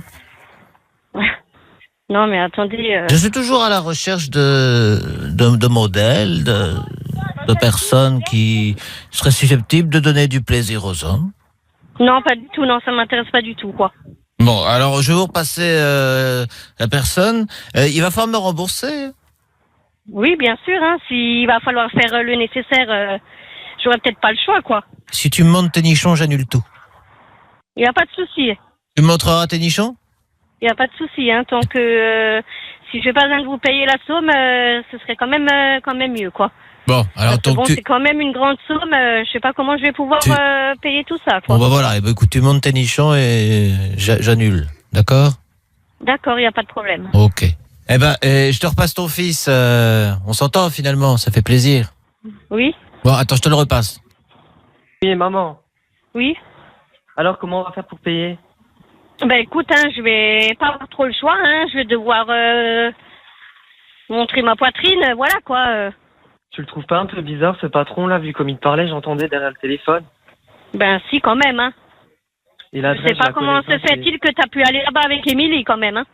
Non, mais attendez. Je suis toujours à la recherche de modèles, de personnes qui seraient susceptibles de donner du plaisir aux hommes. Non, pas du tout. Non, ça m'intéresse pas du tout, quoi. Bon, alors je vais vous repasser la personne. Il va falloir me rembourser. Oui, bien sûr. Hein, s'il va falloir faire le nécessaire, j'aurai peut-être pas le choix, quoi. Si tu me montres tes nichons, j'annule tout. Il n'y a pas de souci. Tu me montreras tes nichons? Il n'y a pas de souci. Hein, tant que si j'ai pas besoin de vous payer la somme, ce serait quand même mieux, quoi. Bon, alors c'est quand même une grande somme. Je sais pas comment je vais pouvoir payer tout ça, quoi. Bon, bah voilà. Écoute, tu montes tes nichons et j'annule. D'accord? D'accord, il n'y a pas de problème. Ok. Je te repasse ton fils. On s'entend finalement, ça fait plaisir. Oui. Bon, attends, je te le repasse. Oui, maman. Oui. Alors, comment on va faire pour payer? Ben écoute, hein, je vais pas avoir trop le choix. Hein, je vais devoir montrer ma poitrine. Voilà, quoi. Tu le trouves pas un peu bizarre, ce patron là, vu comme il te parlait, j'entendais derrière le téléphone? Ben si, quand même, hein. Et je sais pas comment se fait-il que t'as pu aller là-bas avec Émilie, quand même, hein.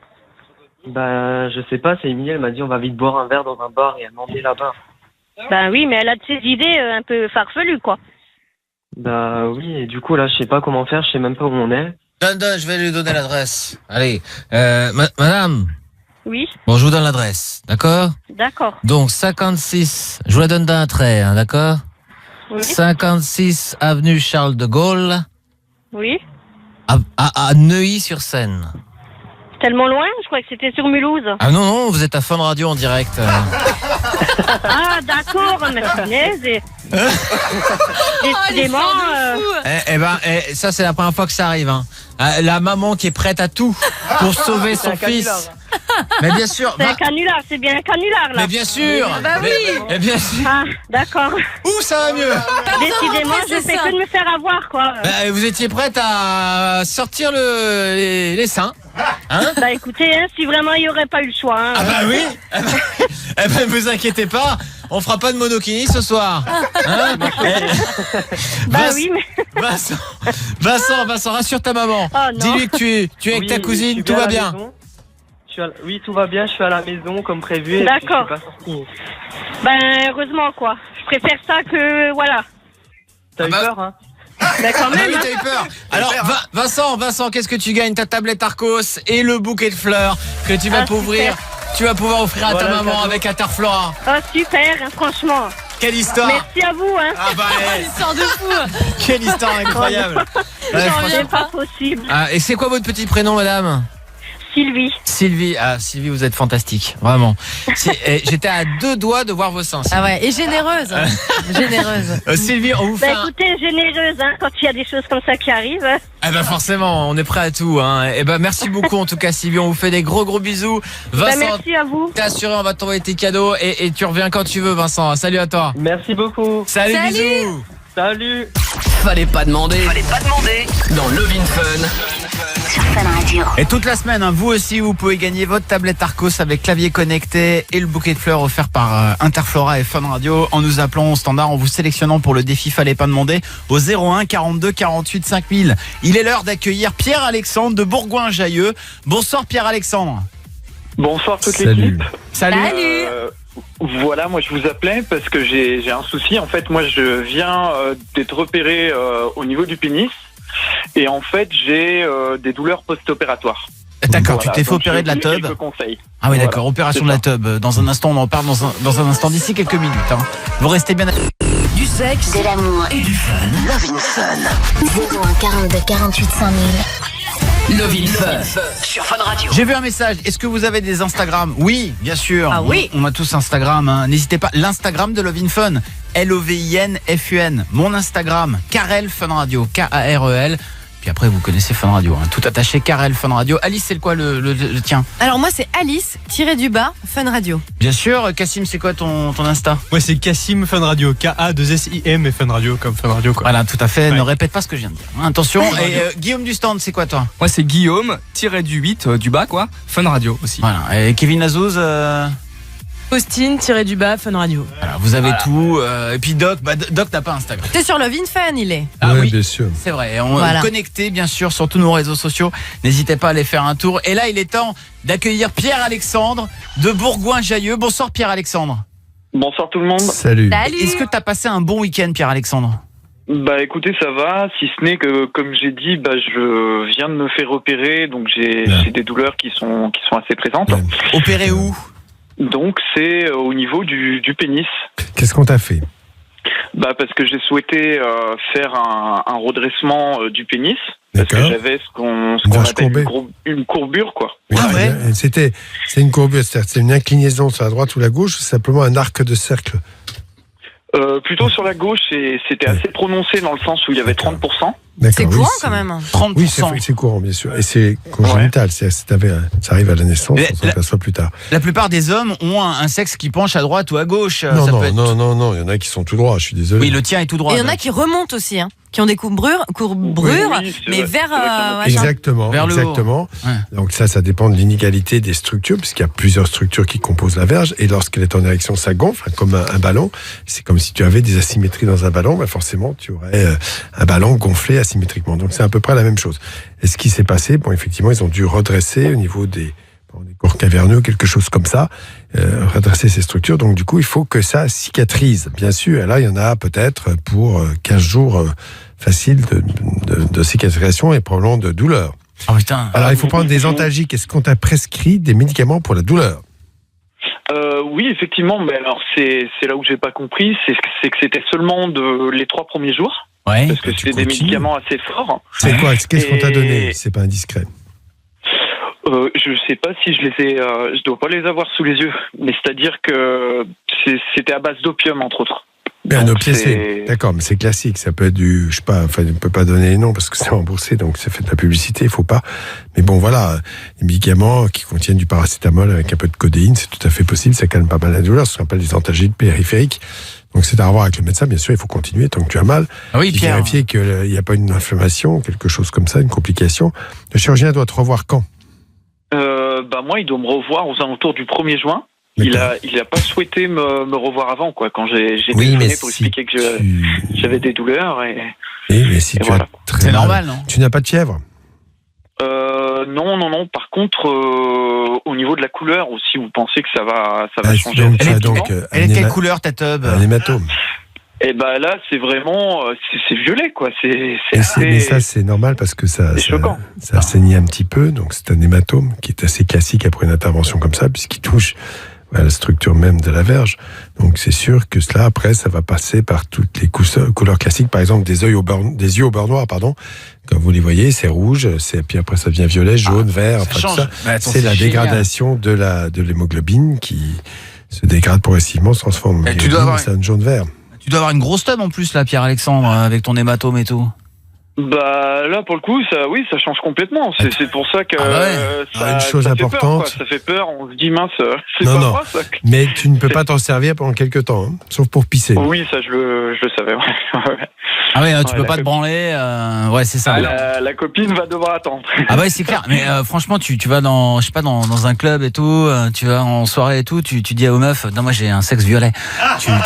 Ben, je sais pas, c'est Émilie, elle m'a dit on va vite boire un verre dans un bar et elle m'a emmené là-bas. Ben oui, mais elle a de ses idées un peu farfelues, quoi. Ben oui, et du coup là, je sais pas comment faire, je sais même pas où on est. Je vais lui donner l'adresse. Allez, madame. Oui. Bon, je vous donne l'adresse, d'accord? D'accord. Donc 56, je vous la donne d'un trait, hein, d'accord? Oui. 56 avenue Charles de Gaulle. Oui. À Neuilly-sur-Seine. Tellement loin? Je crois que c'était sur Mulhouse. Ah non, vous êtes à Fun Radio en direct. Ah d'accord, mais punaise. Décidément. Ça c'est la première fois que ça arrive. Hein. La maman qui est prête à tout pour sauver son fils. Mais bien sûr. C'est un canular, c'est bien un canular là. Mais bien sûr. Bah oui. Mais bien sûr. Ah d'accord. Ouh, ça va mieux. Décidément, je fais que de me faire avoir quoi. Vous étiez prête à sortir les seins. Hein? Bah écoutez, hein, si vraiment il n'y aurait pas eu le choix. Hein, ah bah oui. Vous inquiétez pas, on fera pas de monokini ce soir. Hein? Bah oui, mais. Vincent, rassure ta maman. Oh, dis-lui que tu es avec ta cousine, tout va bien. Oui, tout va bien, je suis à la maison comme prévu. D'accord. Et puis, je suis pas sorti. Ben heureusement quoi. Je préfère ça que voilà. T'as eu peur, hein? Ben quand même. Oui, t'as eu peur. Alors Vincent, qu'est-ce que tu gagnes? Ta tablette Arcos et le bouquet de fleurs que tu vas pouvoir offrir à ta maman avec Interflora. Oh super, hein, franchement. Quelle histoire. Merci à vous hein. Ah bah histoire de fou. Quelle histoire incroyable. C'est pas possible. Et c'est quoi votre petit prénom, madame? Sylvie. Sylvie, vous êtes fantastique, vraiment. J'étais à 2 doigts de voir vos seins. Ah ouais, et généreuse. Généreuse. Sylvie, on vous fait. Écoutez, généreuse, hein, quand il y a des choses comme ça qui arrivent. Eh ben forcément, on est prêt à tout. Hein. Eh ben merci beaucoup en tout cas, Sylvie. On vous fait des gros bisous. Vincent, merci à vous. T'es assuré, on va t'envoyer tes cadeaux et tu reviens quand tu veux, Vincent. Salut à toi. Merci beaucoup. Salut. Bisous. Salut. Fallait pas demander. Dans Love in Fun. Sur Fun Radio. Et toute la semaine, hein, vous aussi, vous pouvez gagner votre tablette Arcos avec clavier connecté et le bouquet de fleurs offert par Interflora et Fun Radio en nous appelant au standard, en vous sélectionnant pour le défi Fallait pas demander au 01 42 48 5000. Il est l'heure d'accueillir Pierre-Alexandre de Bourgoin-Jallieu. Bonsoir Pierre-Alexandre. Bonsoir toute l'équipe. Salut. Voilà, moi je vous appelais parce que j'ai un souci. En fait, moi je viens d'être repéré au niveau du pénis et en fait j'ai des douleurs post-opératoires. D'accord, Voilà, tu t'es fait donc opérer de la tub. quelques conseils. Ah oui, Voilà, d'accord, opération c'est de la ça. tub. Dans un instant, on en parle dans un instant, d'ici quelques minutes. Hein. Vous restez bien. Du sexe, De l'amour. et du fun. Love in Fun. 01 42 48 5000. Love in Fun. Sur Fun Radio. J'ai vu un message. Est-ce que vous avez des Instagram? Oui, bien sûr. Ah oui. On a tous Instagram. Hein. N'hésitez pas. L'Instagram de Love in Fun. LOVINFUN. Mon Instagram. Karel Fun Radio. KAREL. Puis après, vous connaissez Fun Radio. Hein. Tout attaché. Karel Fun Radio. Alice, c'est quoi le tien? Alors moi c'est Alice Fun Radio. Bien sûr. Cassim, c'est quoi ton Insta? Moi c'est Cassim Fun Radio, K-A-2-S-I-M et Fun Radio comme Fun Radio quoi. Voilà, tout à fait. Ouais. Ne répète pas ce que je viens de dire. Hein, attention. Et Guillaume du stand, c'est quoi toi? Moi c'est Guillaume, du 8, du bas quoi, Fun Radio aussi. Voilà. Et Kevin Azouz Faustine Fun Radio. Voilà, vous avez tout. Et puis Doc, Doc n'a pas Instagram. T'es sur Love in Fun, il est. Ah Ouais, oui, bien sûr. c'est vrai. On Voilà. est connecté bien sûr sur tous nos réseaux sociaux. N'hésitez pas à aller faire un tour. Et là, il est temps d'accueillir Pierre-Alexandre de Bourgoin-Jallieu. Bonsoir Pierre-Alexandre. Bonsoir tout le monde. Salut. Est-ce que tu as passé un bon week-end Pierre-Alexandre? Bah écoutez, ça va, si ce n'est que comme j'ai dit, bah je viens de me faire opérer, donc j'ai des douleurs qui sont assez présentes. Opéré où? Donc c'est au niveau du pénis. Qu'est-ce qu'on t'a fait? Bah parce que j'ai souhaité faire un redressement du pénis parce que D'accord. j'avais ce qu'on Verge appelle courbée. une courbure quoi. Oui, c'est une courbure, c'est-à-dire que c'est une inclinaison sur la droite ou la gauche, ou simplement un arc de cercle? Plutôt sur la gauche, et c'était assez prononcé dans le sens où il y avait 30%. D'accord, C'est oui, courant quand même. 30%. Oui, c'est courant, bien sûr. Et c'est congénital, ça arrive à la naissance, on s'en aperçoit plus tard. La plupart des hommes ont un sexe qui penche à droite ou à gauche. Non, Ça non, peut être- non, il y en a qui sont tout droits, je suis désolé. Oui, le tien est tout droit. Et il y en a qui remontent aussi, hein, qui ont des courbures, Oui, c'est mais vrai. vers machin. Exactement, Vers le haut. exactement. Ouais. Donc ça dépend de l'inégalité des structures, puisqu'il y a plusieurs structures qui composent la verge, et lorsqu'elle est en érection, ça gonfle, comme un ballon. C'est comme si tu avais des asymétries dans un ballon, ben forcément, tu aurais un ballon gonflé asymétriquement. Donc c'est à peu près la même chose. Et ce qui s'est passé, bon, effectivement, ils ont dû redresser au niveau des corps caverneux, quelque chose comme ça, redresser ces structures. Donc du coup, il faut que ça cicatrise. Bien sûr, et là, il y en a peut-être pour 15 jours faciles de cicatrisation et probablement de douleur. Oh, putain. Alors, il faut prendre des antalgiques. Est-ce qu'on t'a prescrit des médicaments pour la douleur? Oui, effectivement, mais alors c'est là où j'ai pas compris, c'est que c'était seulement les 3 premiers jours, Ouais. parce que c'était des médicaments assez forts. C'est quoi? Qu'est-ce qu'on t'a Et- donné? C'est pas indiscret. Je sais pas si je les ai, je dois pas les avoir sous les yeux, mais c'est-à-dire que c'était à base d'opium entre autres. Mais un Donc, opiacé, d'accord, mais c'est classique. Ça peut être du, je sais pas, enfin, on ne peut pas donner les noms parce que c'est remboursé, donc ça fait de la publicité, il faut pas. Mais bon, voilà, les médicaments qui contiennent du paracétamol avec un peu de codéine, c'est tout à fait possible, ça calme pas mal la douleur, ce qu'on appelle des antalgiques périphériques. Donc c'est à revoir avec le médecin, bien sûr, il faut continuer tant que tu as mal. Ah oui, Puis Pierre. vérifier qu'il n'y a pas une inflammation, quelque chose comme ça, une complication. Le chirurgien doit te revoir quand? Bah moi, il doit me revoir aux alentours du 1er juin. Il a pas souhaité me revoir avant, quoi, quand j'ai Oui, téléphoné mais pour si expliquer que j'avais des douleurs et. Oui, mais si Et tu voilà. as très C'est mal, normal, non? Tu n'as pas de fièvre? Non. Par contre, au niveau de la couleur aussi, vous pensez que ça va changer? Donc, tu Elle as est donc Elle est de quelle couleur ta tub? un hématome. Et bah là, c'est vraiment, c'est violet, quoi. C'est Mais ça, c'est normal parce que ça a saigné un petit peu. Donc, c'est un hématome qui est assez classique après une intervention comme ça, puisqu'il touche à la structure même de la verge. Donc c'est sûr que cela, après, ça va passer par toutes les couleurs classiques. Par exemple, des yeux au beurre noir, pardon. Comme vous les voyez, c'est rouge, puis après ça devient violet, jaune, vert. Ça change. Tout ça. Attends, c'est la génial. dégradation de l'hémoglobine qui se dégrade progressivement, se transforme en hémoglobine jaune-vert. Tu dois avoir une grosse tub en plus là, Pierre-Alexandre, avec ton hématome et tout. Bah là pour le coup ça change complètement. C'est pour ça que une chose ça importante. fait peur, quoi. Ça fait peur. On se dit mince, c'est Non, pas non. moi ça. Mais tu ne peux pas t'en servir pendant quelques temps, hein, sauf pour pisser. Oui, ça je le savais. Ouais. Ah ouais, tu peux la pas te branler. Ouais, c'est ça. La copine va devoir attendre. Ah ouais, c'est clair. Mais franchement, tu vas dans, je sais pas, dans un club et tout, tu vas en soirée et tout, tu dis aux meufs, non, moi j'ai un sexe violet.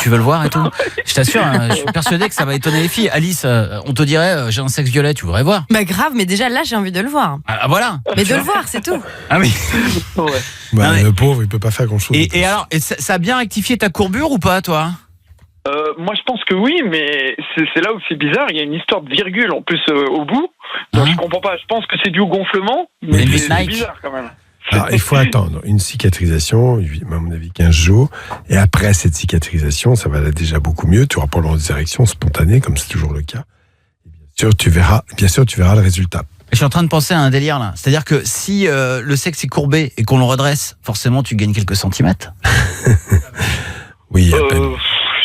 Tu veux le voir et tout. Je t'assure, je suis persuadé que ça va étonner les filles. Alice, on te dirait, j'ai un sexe violet, tu voudrais voir? Bah grave, mais déjà là j'ai envie de le voir. Ah voilà. Mais de le voir, c'est tout. Ah oui. Bah, le pauvre, il peut pas faire grand-chose. Et alors, ça a bien rectifié ta courbure ou pas, toi? Moi je pense que oui, mais c'est là où c'est bizarre. Il y a une histoire de virgule en plus au bout. Donc je comprends pas. Je pense que c'est dû au gonflement, mais c'est bizarre quand même. Alors, il faut attendre une cicatrisation, à mon avis 15 jours, et après cette cicatrisation, ça va aller déjà beaucoup mieux. Tu auras probablement des érections spontanées, comme c'est toujours le cas. Et bien sûr, tu verras le résultat. Je suis en train de penser à un délire là. C'est-à-dire que si le sexe est courbé et qu'on le redresse, forcément tu gagnes quelques centimètres. Oui, à peine.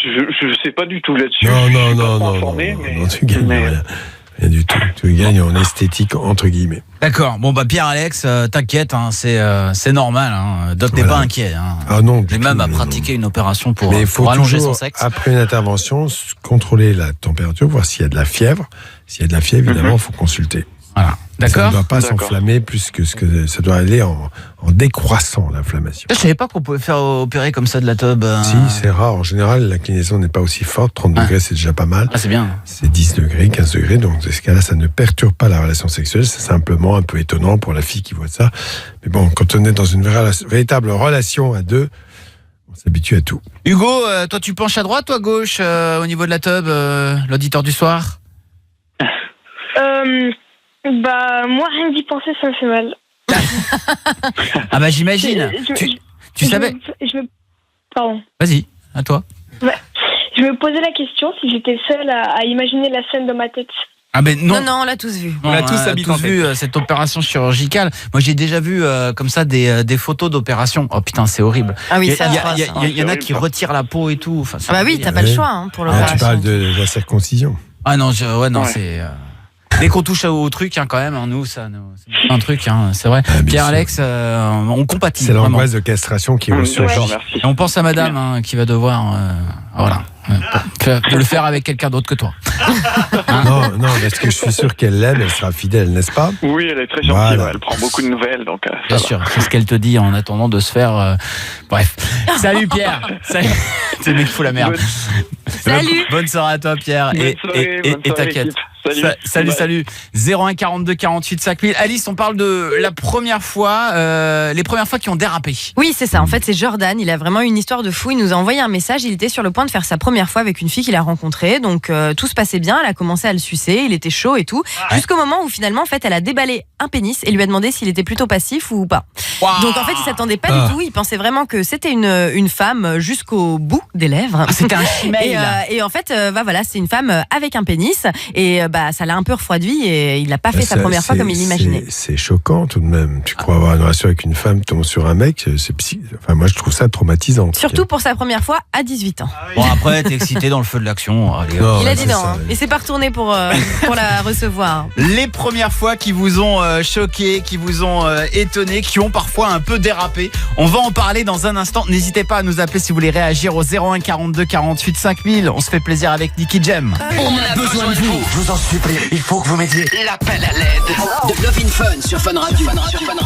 Je sais pas du tout là-dessus. Non, tu gagnes rien. Rien du tout. Tu gagnes en esthétique, entre guillemets. D'accord. Bon, bah, Pierre-Alex, t'inquiète, hein, c'est normal. Hein. Doc n'est pas inquiet. Hein. Ah non. J'ai même à pratiquer une opération pour toujours, allonger son sexe. Après une intervention, contrôler la température, voir s'il y a de la fièvre. S'il y a de la fièvre, évidemment, il faut consulter. Voilà. D'accord. Ça ne doit pas s'enflammer plus que ce que ça doit aller en décroissant, l'inflammation. Je savais pas qu'on pouvait faire opérer comme ça de la tub. Si, c'est rare. En général, la clinaison n'est pas aussi forte. 30 degrés, c'est déjà pas mal. Ah, c'est bien. C'est 10 degrés, 15 degrés. Donc, dans ce cas-là, ça ne perturbe pas la relation sexuelle. C'est simplement un peu étonnant pour la fille qui voit ça. Mais bon, quand on est dans une véritable relation à deux, on s'habitue à tout. Hugo, toi, tu penches à droite ou à gauche au niveau de la tub, l'auditeur du soir? Bah, moi, rien d'y penser, ça me fait mal. Ah bah j'imagine. Tu savais? Pardon. Vas-y, à toi. Ouais. Je me posais la question si j'étais seule à imaginer la scène dans ma tête. Ah ben non. Non, on l'a tous vu. On a tous vu cette opération chirurgicale. Moi j'ai déjà vu comme ça des photos d'opération. Oh putain, c'est horrible. Ah oui, il y en a qui retirent la peau et tout. Enfin, ah bah oui, t'as pas le choix hein, pour l'opération. Tu parles de la circoncision. Ah non, c'est... Dès qu'on touche au truc, hein, quand même, hein, nous, c'est un truc, hein, c'est vrai. Pierre-Alex, on compatit. C'est l'angoisse de castration qui ressurgit. Et on pense à madame hein, qui va devoir le faire avec quelqu'un d'autre que toi. Hein non, parce que je suis sûr qu'elle l'aime, elle sera fidèle, n'est-ce pas? Oui, elle est très gentille, elle prend beaucoup de nouvelles. Donc, bien sûr, c'est ce qu'elle te dit en attendant de se faire... Bref. Salut Pierre. Salut. C'est le mec qui fout la merde. Salut. Bonne soirée à toi Pierre. Et t'inquiète. Salut. 01 42 48 5000. Alice, on parle de la première fois, les premières fois qui ont dérapé. Oui, c'est ça. En fait, c'est Jordan. Il a vraiment une histoire de fou. Il nous a envoyé un message. Il était sur le point de faire sa première fois avec une fille qu'il a rencontrée. Donc, tout se passait bien. Elle a commencé à le sucer. Il était chaud et tout. Jusqu'au moment où finalement, en fait, elle a déballé un pénis et lui a demandé s'il était plutôt passif ou pas. Donc, en fait, il s'attendait pas du tout. Il pensait vraiment que c'était une femme jusqu'au bout des lèvres. C'était un chimay. Et en fait, voilà, c'est une femme avec un pénis. Et ça l'a un peu refroidi et il n'a pas fait sa première fois comme il l'imaginait. C'est choquant tout de même. Tu crois avoir une relation avec une femme, tombe sur un mec, enfin, moi je trouve ça traumatisant. Surtout pour sa première fois à 18 ans. Bon, après, t'es excité dans le feu de l'action. Il a dit non, hein. Et c'est pas retourné pour la recevoir. Les premières fois qui vous ont choqué, qui vous ont étonné, qui ont parfois un peu dérapé. On va en parler dans un instant. N'hésitez pas à nous appeler si vous voulez réagir au 01 42 48 5000. On se fait plaisir avec Nicky Jam. On a besoin de vous. Je vous en supplie. Il faut que vous m'aidiez. L'appel à l'aide de Lovin Fun sur Fun Radio.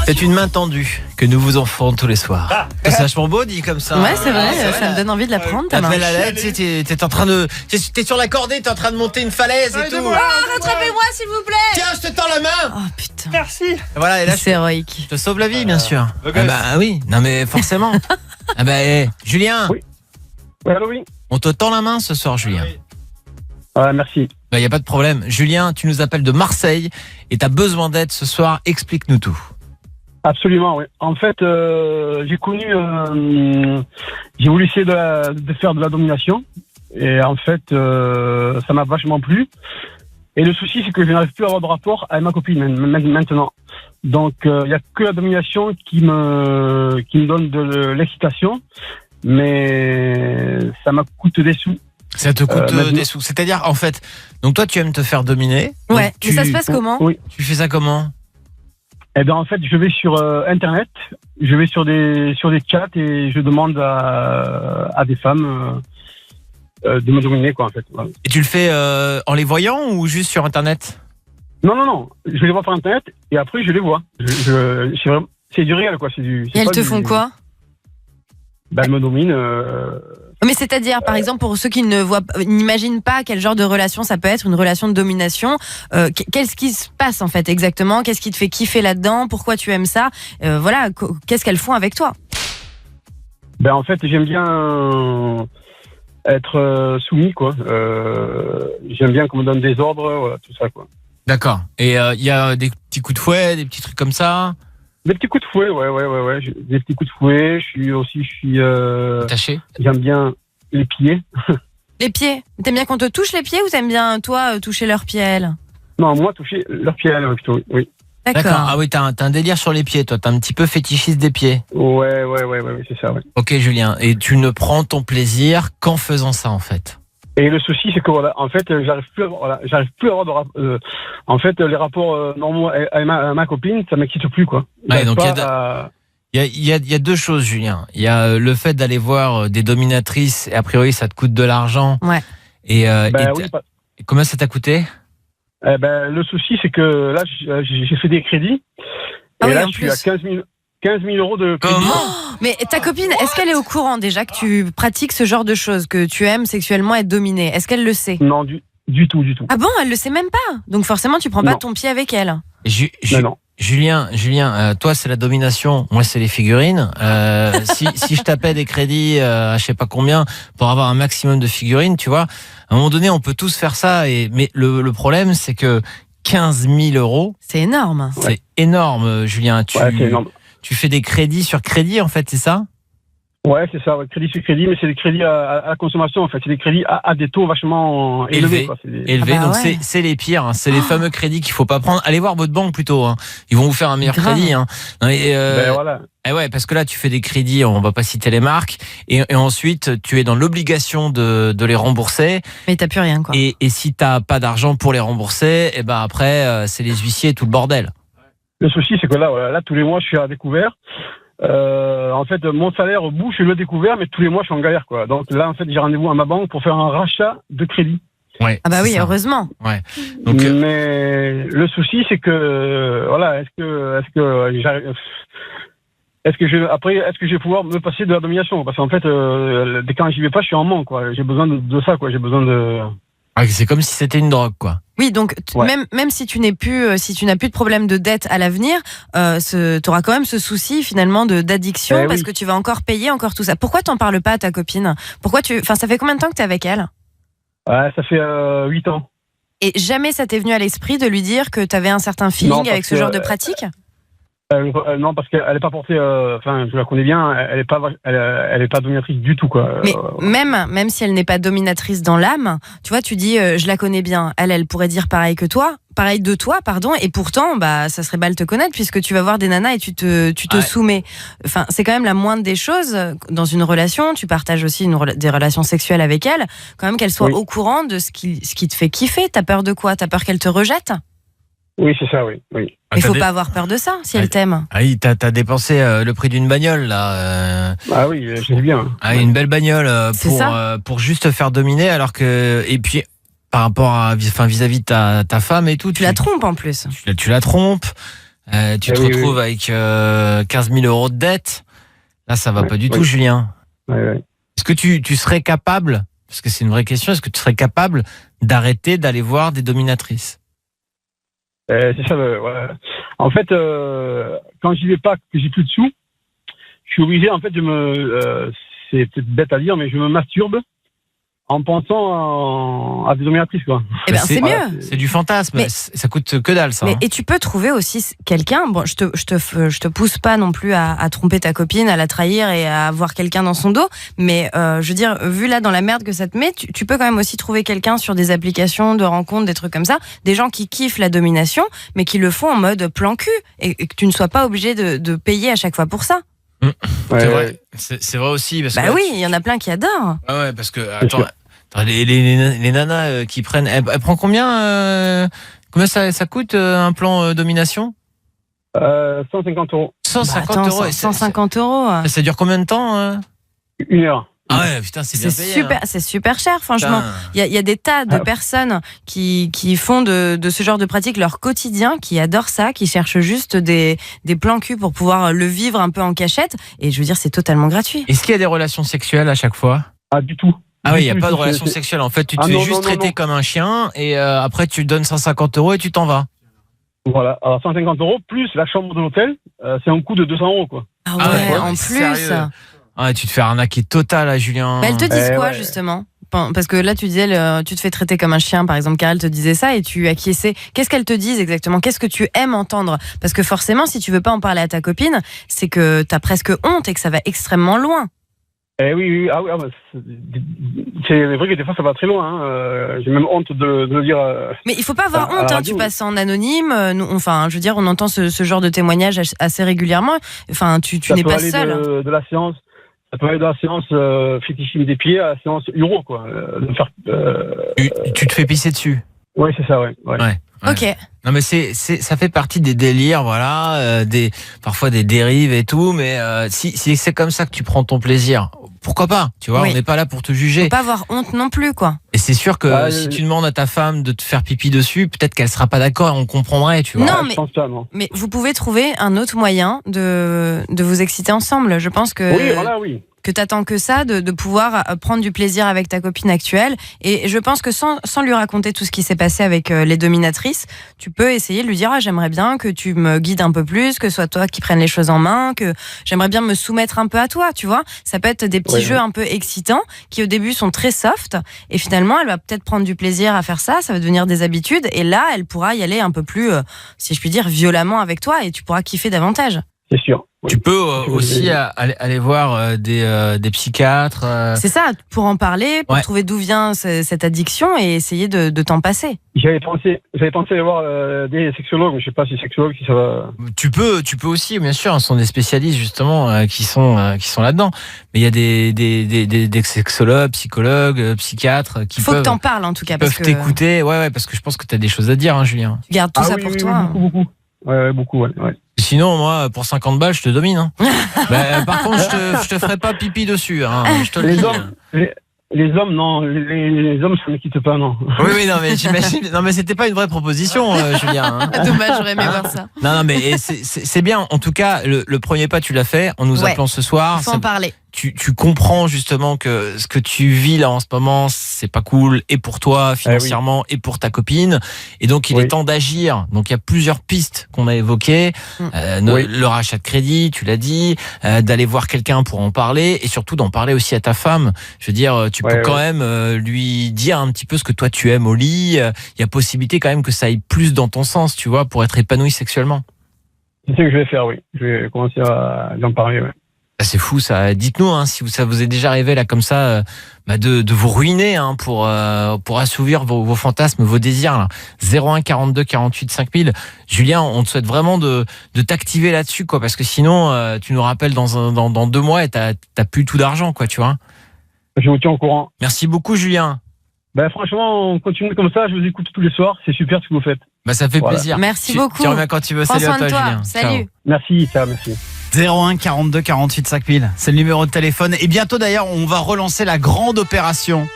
C'est une main tendue que nous vous offrons tous les soirs. C'est vachement beau dit comme ça. Ouais, c'est vrai, ça me donne envie de la prendre ta main. L'appel à l'aide, t'es en train de... T'es sur la cordée, t'es en train de monter une falaise et tout. Rattrapez-moi s'il vous plaît. Tiens, je te tends la main. Oh putain. Merci. Voilà, et là, c'est héroïque. Je te sauve la vie, bien sûr. Ah bah oui, non mais forcément. Ah bah Julien. Oui. Oui. On te tend la main ce soir, Julien. Merci. Bah, y a pas de problème. Julien, tu nous appelles de Marseille et t'as besoin d'aide ce soir. Explique-nous tout. Absolument, oui. En fait, j'ai voulu essayer de faire de la domination. Et en fait, ça m'a vachement plu. Et le souci, c'est que je n'arrive plus à avoir de rapport avec ma copine maintenant. Donc, il n'y a que la domination qui me donne de l'excitation. Mais ça m'a coûté des sous. Ça te coûte des sous. C'est-à-dire, en fait, donc toi, tu aimes te faire dominer. Ouais, mais ça se passe comment ? Oui. Tu fais ça comment ? Eh bien, en fait, je vais sur Internet, je vais sur des chats et je demande à des femmes de me dominer, quoi, en fait. Voilà. Et tu le fais en les voyant ou juste sur Internet ? Non. Je les vois par Internet et après, je les vois. C'est du réel, quoi. Et elles te font quoi ? Ben, elles me dominent. Mais c'est-à-dire, par exemple, pour ceux qui n'imaginent pas quel genre de relation ça peut être, une relation de domination, qu'est-ce qui se passe en fait exactement ? Qu'est-ce qui te fait kiffer là-dedans ? Pourquoi tu aimes ça ? Voilà, qu'est-ce qu'elles font avec toi ? Ben en fait, j'aime bien être soumis, quoi. J'aime bien qu'on me donne des ordres, voilà, tout ça, quoi. D'accord. Et il y a des petits coups de fouet, des petits trucs comme ça ? Des petits coups de fouet, ouais. Des petits coups de fouet. Je suis attaché. J'aime bien les pieds. Les pieds. T'aimes bien qu'on te touche les pieds ou t'aimes bien, toi, toucher leurs pieds, elles ? Non, moi, toucher leurs pieds, plutôt, oui. D'accord. Ah oui, t'as un délire sur les pieds, toi. T'es un petit peu fétichiste des pieds. Ouais, c'est ça, ouais. Ok, Julien. Et tu ne prends ton plaisir qu'en faisant ça, en fait. Et le souci, c'est que voilà, en fait, j'arrive plus à avoir en fait, les rapports normaux avec ma copine, ça m'excite plus, quoi. Ouais, donc il y a deux choses, Julien. Il y a le fait d'aller voir des dominatrices, et a priori, ça te coûte de l'argent. Ouais. Et combien ça t'a coûté ? Le souci, c'est que là, j'ai fait des crédits. Et là, je suis à 15 000 euros de crédit. Mais ta copine, est-ce qu'elle est au courant déjà que tu pratiques ce genre de choses, que tu aimes sexuellement être dominé ? Est-ce qu'elle le sait ? Non, du tout. Ah bon, elle le sait même pas ? Donc forcément, tu prends pas ton pied avec elle. Non. Julien, toi c'est la domination, moi c'est les figurines. Si je tapais des crédits, je sais pas combien, pour avoir un maximum de figurines, tu vois, à un moment donné on peut tous faire ça. Mais le problème c'est que 15 000 euros, c'est énorme. C'est énorme, Julien. C'est énorme. Tu fais des crédits sur crédit en fait, c'est ça ? Ouais, c'est ça, crédit sur crédit, mais c'est des crédits à la consommation en fait, c'est des crédits à des taux vachement élevés. Donc c'est les pires, hein. C'est les fameux crédits qu'il faut pas prendre. Allez voir votre banque plutôt, hein. Ils vont vous faire un meilleur crédit. Hein. Voilà. Et ouais, parce que là tu fais des crédits, on va pas citer les marques, et ensuite tu es dans l'obligation de les rembourser. Mais t'as plus rien, quoi. Et si t'as pas d'argent pour les rembourser, et ben après c'est les huissiers et tout le bordel. Le souci c'est que là tous les mois je suis à découvert. En fait, mon salaire bouge, je le découvert, mais tous les mois, je suis en galère, quoi. Donc là, en fait, j'ai rendez-vous à ma banque pour faire un rachat de crédit. Ouais. Ah bah oui, ça. Heureusement. Ouais. Donc, mais le souci, c'est que voilà, est-ce que j'arrive. Est-ce que je vais pouvoir me passer de la domination ? Parce qu'en fait, quand j'y vais pas, je suis en manque, quoi. J'ai besoin de ça, quoi. J'ai besoin de. Ah, c'est comme si c'était une drogue, quoi. Oui, donc même si tu n'as plus de problème de dette à l'avenir, tu auras quand même ce souci finalement d'addiction parce que tu vas encore payer encore tout ça. Pourquoi t'en parles pas à ta copine ? Ça fait combien de temps que t'es avec elle ? Ouais, ça fait 8 ans. Et jamais ça t'est venu à l'esprit de lui dire que t'avais un certain feeling avec ce genre de pratique ? Non, parce qu'elle est pas portée. Je la connais bien. Elle est pas dominatrice du tout, quoi. Mais même si elle n'est pas dominatrice dans l'âme, tu vois, tu dis, je la connais bien. Elle pourrait dire pareil de toi, pardon. Et pourtant, ça serait mal te connaître puisque tu vas voir des nanas et tu te soumets. Enfin, c'est quand même la moindre des choses dans une relation. Tu partages aussi des relations sexuelles avec elle. Quand même qu'elle soit au courant de ce qui te fait kiffer. T'as peur de quoi ? T'as peur qu'elle te rejette ? Oui, c'est ça, oui. Il faut pas avoir peur de ça, si elle t'aime. Ah oui, t'as dépensé le prix d'une bagnole, là. Ah oui, je sais bien. Ah, une belle bagnole pour juste te faire dominer, alors que... Et puis, par rapport à... vis-à-vis de ta femme et tout... Tu la trompes, en plus. Tu la trompes. Tu te retrouves avec 15 000 euros de dette. Là, ça va pas du tout, Julien. Est-ce que tu serais capable, parce que c'est une vraie question, est-ce que tu serais capable d'arrêter d'aller voir des dominatrices ? C'est ça, voilà. En fait, quand j'y vais pas, que j'ai plus de sous, je suis obligé, en fait, c'est peut-être bête à dire, mais je me masturbe en pensant à des dominatrices, quoi. Eh ben, c'est mieux. C'est du fantasme. Mais- Ça coûte que dalle, ça. Mais, hein. et tu peux trouver aussi quelqu'un, bon, je te pousse pas non plus à tromper ta copine, à la trahir et à avoir quelqu'un dans son dos, mais je veux dire, vu là dans la merde que ça te met, tu peux quand même aussi trouver quelqu'un sur des applications de rencontres, des trucs comme ça, des gens qui kiffent la domination, mais qui le font en mode plan cul, et que tu ne sois pas obligé de payer à chaque fois pour ça. C'est vrai. C'est vrai aussi. Parce Bah que oui, il y en a plein qui adorent. Ah ouais, parce que, attends, les nanas qui prennent. Elle prend combien ça coûte un plan domination 150 €. 150 Bah, attends, euros. 150 €. Ça dure combien de temps 1 heure. Ah ouais, putain, c'est bien payé. super, c'est super cher, franchement. Il y a des tas de personnes qui font de ce genre de pratique leur quotidien, qui adorent ça, qui cherchent juste des plans cul pour pouvoir le vivre un peu en cachette. Et je veux dire, c'est totalement gratuit. Est-ce qu'il y a des relations sexuelles à chaque fois Ah, du tout. Ah oui, il n'y a Du pas de tout, relation c'est- sexuelle. En fait, tu te Ah fais non, juste non, traiter non. comme un chien et après tu donnes 150 € et tu t'en vas. Voilà. Alors, 150 € plus la chambre de l'hôtel, c'est un coût de 200 €, quoi. Ah ouais, en plus. Sérieux. Ah, tu te fais arnaquer total, là, Julien. Mais elles te disent quoi, ouais. justement? Parce que là, tu disais, tu te fais traiter comme un chien, par exemple. Karel te disait ça et tu acquiesçais. Qu'est-ce qu'elles te disent exactement? Qu'est-ce que tu aimes entendre? Parce que forcément, si tu veux pas en parler à ta copine, c'est que t'as presque honte et que ça va extrêmement loin. Eh oui. Ah oui, bah, c'est vrai que des fois, ça va très loin. Hein. J'ai même honte de le dire. Mais il faut pas avoir à la honte, hein, radio. tu passes en anonyme. Enfin, je veux dire, on entend ce genre de témoignages assez régulièrement. Enfin, tu Ça n'es peut pas aller seul. de la séance. Ça peut aller de la séance fétichisme des pieds à la séance euro, quoi. De faire, Tu te fais pisser dessus. Ouais, c'est ça, ouais. Ok. Non mais ça fait partie des délires, voilà, parfois des dérives et tout, mais si c'est comme ça que tu prends ton plaisir, pourquoi pas, tu vois, Oui. on n'est pas là pour te juger. Faut pas avoir honte non plus, quoi. Et c'est sûr que Ah, si tu demandes à ta femme de te faire pipi dessus, peut-être qu'elle sera pas d'accord et on comprendrait, tu vois. Non, Je pense pas, non. Mais vous pouvez trouver un autre moyen de vous exciter ensemble. Je pense que Oui, voilà, oui. que t'attends que ça, de pouvoir prendre du plaisir avec ta copine actuelle. Et je pense que sans lui raconter tout ce qui s'est passé avec les dominatrices, tu peux essayer de lui dire, j'aimerais bien que tu me guides un peu plus, que ce soit toi qui prennes les choses en main, que j'aimerais bien me soumettre un peu à toi, tu vois. Ça peut être des petits jeux un peu excitants qui au début sont très soft et finalement elle va peut-être prendre du plaisir à faire ça, ça va devenir des habitudes et là elle pourra y aller un peu plus, si je puis dire, violemment avec toi et tu pourras kiffer davantage. C'est sûr. Tu peux aussi aller voir des psychiatres. C'est ça, pour en parler, pour Ouais. trouver d'où vient cette addiction et essayer de t'en passer. J'avais pensé aller voir des sexologues, mais je sais pas si sexologues, si ça va. Tu peux aussi, bien sûr, ce sont des spécialistes justement qui sont là-dedans. Mais il y a des sexologues, psychologues, psychiatres qui Faut que peuvent t'en parles en tout cas, parce peuvent que t'écouter. Ouais, parce que je pense que tu as des choses à dire, hein, Julien. tu gardes tout ça oui, pour oui, toi. Oui, beaucoup. Ouais, beaucoup, ouais. Sinon, moi, pour 50 balles, je te domine. Hein. Par contre, je te ferai pas pipi dessus. Hein, je te le Les dis. hommes, les hommes, non. Les hommes, ça ne quitte pas, non. Oui, non, mais j'imagine. Non, mais c'était pas une vraie proposition, Julien. Hein. Dommage, j'aurais aimé voir ça. Non, mais c'est bien. En tout cas, le premier pas, tu l'as fait en nous Ouais. appelant ce soir. Il faut en parler. Tu comprends justement que ce que tu vis là en ce moment, c'est pas cool, et pour toi financièrement, et pour ta copine. Et donc, il est temps d'agir. Donc, il y a plusieurs pistes qu'on a évoquées. Le rachat de crédit, tu l'as dit, d'aller voir quelqu'un pour en parler, et surtout d'en parler aussi à ta femme. Je veux dire, tu peux quand même lui dire un petit peu ce que toi tu aimes au lit. Il y a possibilité quand même que ça aille plus dans ton sens, tu vois, pour être épanoui sexuellement. C'est ce que je vais faire, oui. Je vais commencer à en parler, ouais. Ah, c'est fou ça. Dites-nous si ça vous est déjà arrivé là comme ça de vous ruiner pour assouvir vos fantasmes, vos désirs là. 01 42 48 5000. Julien, on te souhaite vraiment de t'activer là-dessus quoi, parce que sinon tu nous rappelles dans 2 mois et t'as plus tout d'argent quoi, tu vois. Je vous tiens au courant. Merci beaucoup Julien. Franchement, on continue comme ça. Je vous écoute tous les soirs. C'est super ce que vous faites. Ça fait plaisir. Merci beaucoup. Tu reviens quand tu veux. Prends Salut à soin toi de toi. Julien. Salut. Ciao. Merci, ça, merci. 01 42 48 5000, c'est le numéro de téléphone. Et bientôt d'ailleurs, on va relancer la grande opération.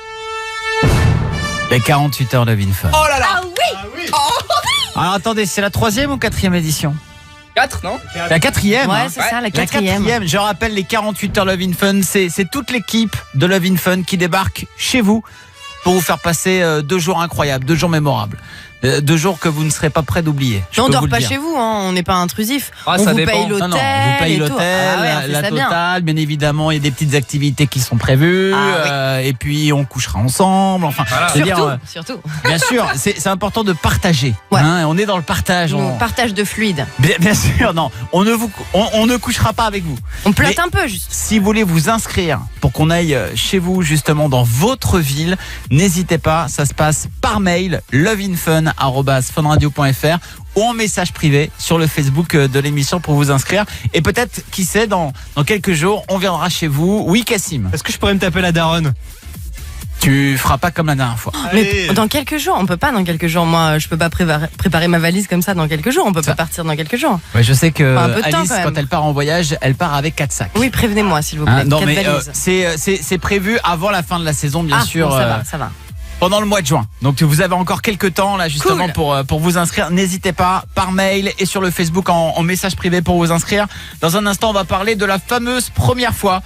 Les 48 heures de Vinfun. Oh là là. Ah oui. Alors attendez, c'est la 3e ou 4e édition? 4, non? La 4e. Ouais, c'est ça, la 4e. Je rappelle, les 48 heures Love in Fun, c'est toute l'équipe de Love in Fun qui débarque chez vous pour vous faire passer 2 jours incroyables, 2 jours mémorables. 2 jours que vous ne serez pas prêt d'oublier. On dort pas chez vous, hein, on n'est pas intrusif. Ah, on ça vous dépend. paye l'hôtel. Non, on vous paye l'hôtel, la totale. Bien évidemment, il y a des petites activités qui sont prévues. Et puis on couchera ensemble. Enfin, surtout. Bien sûr, c'est important de partager. Hein, on est dans le partage. Partage de fluide. Bien sûr, non. On ne couchera pas avec vous. On plainte un peu, juste. Si vous voulez vous inscrire pour qu'on aille chez vous, justement, dans votre ville, n'hésitez pas. Ça se passe par mail, loveinfun@funradio.fr ou en message privé sur le Facebook de l'émission pour vous inscrire. Et peut-être, qui sait, dans quelques jours, on viendra chez vous. Oui, Cassim. Est-ce que je pourrais me taper la daronne? Tu feras pas comme la dernière fois. Mais dans quelques jours, on peut pas dans quelques jours. Moi, je peux pas préparer ma valise comme ça dans quelques jours. On peut pas partir dans quelques jours. Ouais, je sais que Alice, quand elle part en voyage, elle part avec 4 sacs. Oui, prévenez-moi s'il vous plaît. Non, 4 mais valises. c'est prévu avant la fin de la saison, bien sûr. Bon, ça va. Pendant le mois de juin. Donc vous avez encore quelques temps là justement pour vous inscrire. N'hésitez pas par mail et sur le Facebook en message privé pour vous inscrire. Dans un instant, on va parler de la fameuse première fois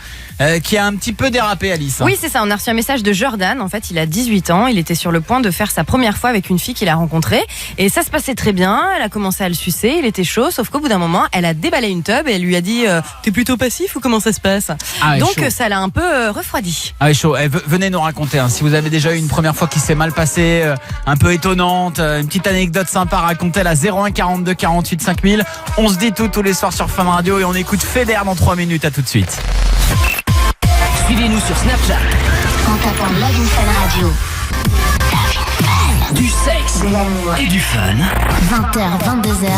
qui a un petit peu dérapé, Alice. Oui, c'est ça. On a reçu un message de Jordan. En fait, il a 18 ans. Il était sur le point de faire sa première fois avec une fille qu'il a rencontrée. Et ça se passait très bien. Elle a commencé à le sucer. Il était chaud. Sauf qu'au bout d'un moment, elle a déballé une tub et elle lui a dit t'es plutôt passif ou comment ça se passe? Donc ça l'a un peu refroidi. Ah, chaud. Venez nous raconter. Si vous avez déjà eu une première fois qui s'est mal passée, un peu étonnante, une petite anecdote sympa, racontez-la 01 42 48 5000. On se dit tout tous les soirs sur Fun Radio et on écoute Feder dans 3 minutes. À tout de suite. Suivez-nous sur Snapchat. En tapant Love in Fun Radio. Du sexe, de l'amour et du fun. 20h, 22h.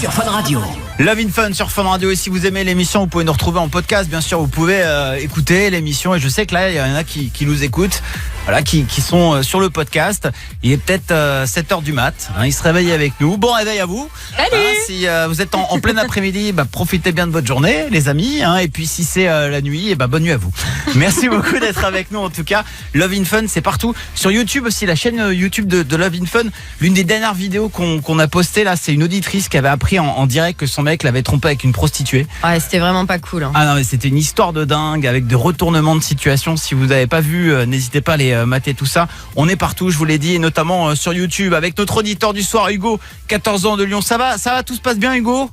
Sur Fun Radio. Love in Fun sur Fun Radio. Et si vous aimez l'émission, vous pouvez nous retrouver en podcast. Bien sûr, vous pouvez écouter l'émission. Et je sais que là, il y en a qui nous écoutent, voilà, qui sont sur le podcast. Il est peut-être 7h du mat. Ils se réveillent avec nous. Bon réveil à vous. Salut. Si vous êtes en plein après-midi, profitez bien de votre journée, les amis. Et puis si c'est la nuit, bonne nuit à vous. Merci beaucoup d'être avec nous. En tout cas, Love in Fun, c'est partout. Sur YouTube aussi, la chaîne YouTube de Love in Fun. L'une des dernières vidéos qu'on a postées là, c'est une auditrice qui avait appris en direct que son mec l'avait trompé avec une prostituée. Ouais, c'était vraiment pas cool. Ah non, mais c'était une histoire de dingue avec des retournements de situation. Si vous n'avez pas vu, n'hésitez pas à aller mater tout ça. On est partout, je vous l'ai dit, et notamment sur YouTube avec notre auditeur du soir, Hugo, 14 ans de Lyon. Ça va, tout se passe bien, Hugo?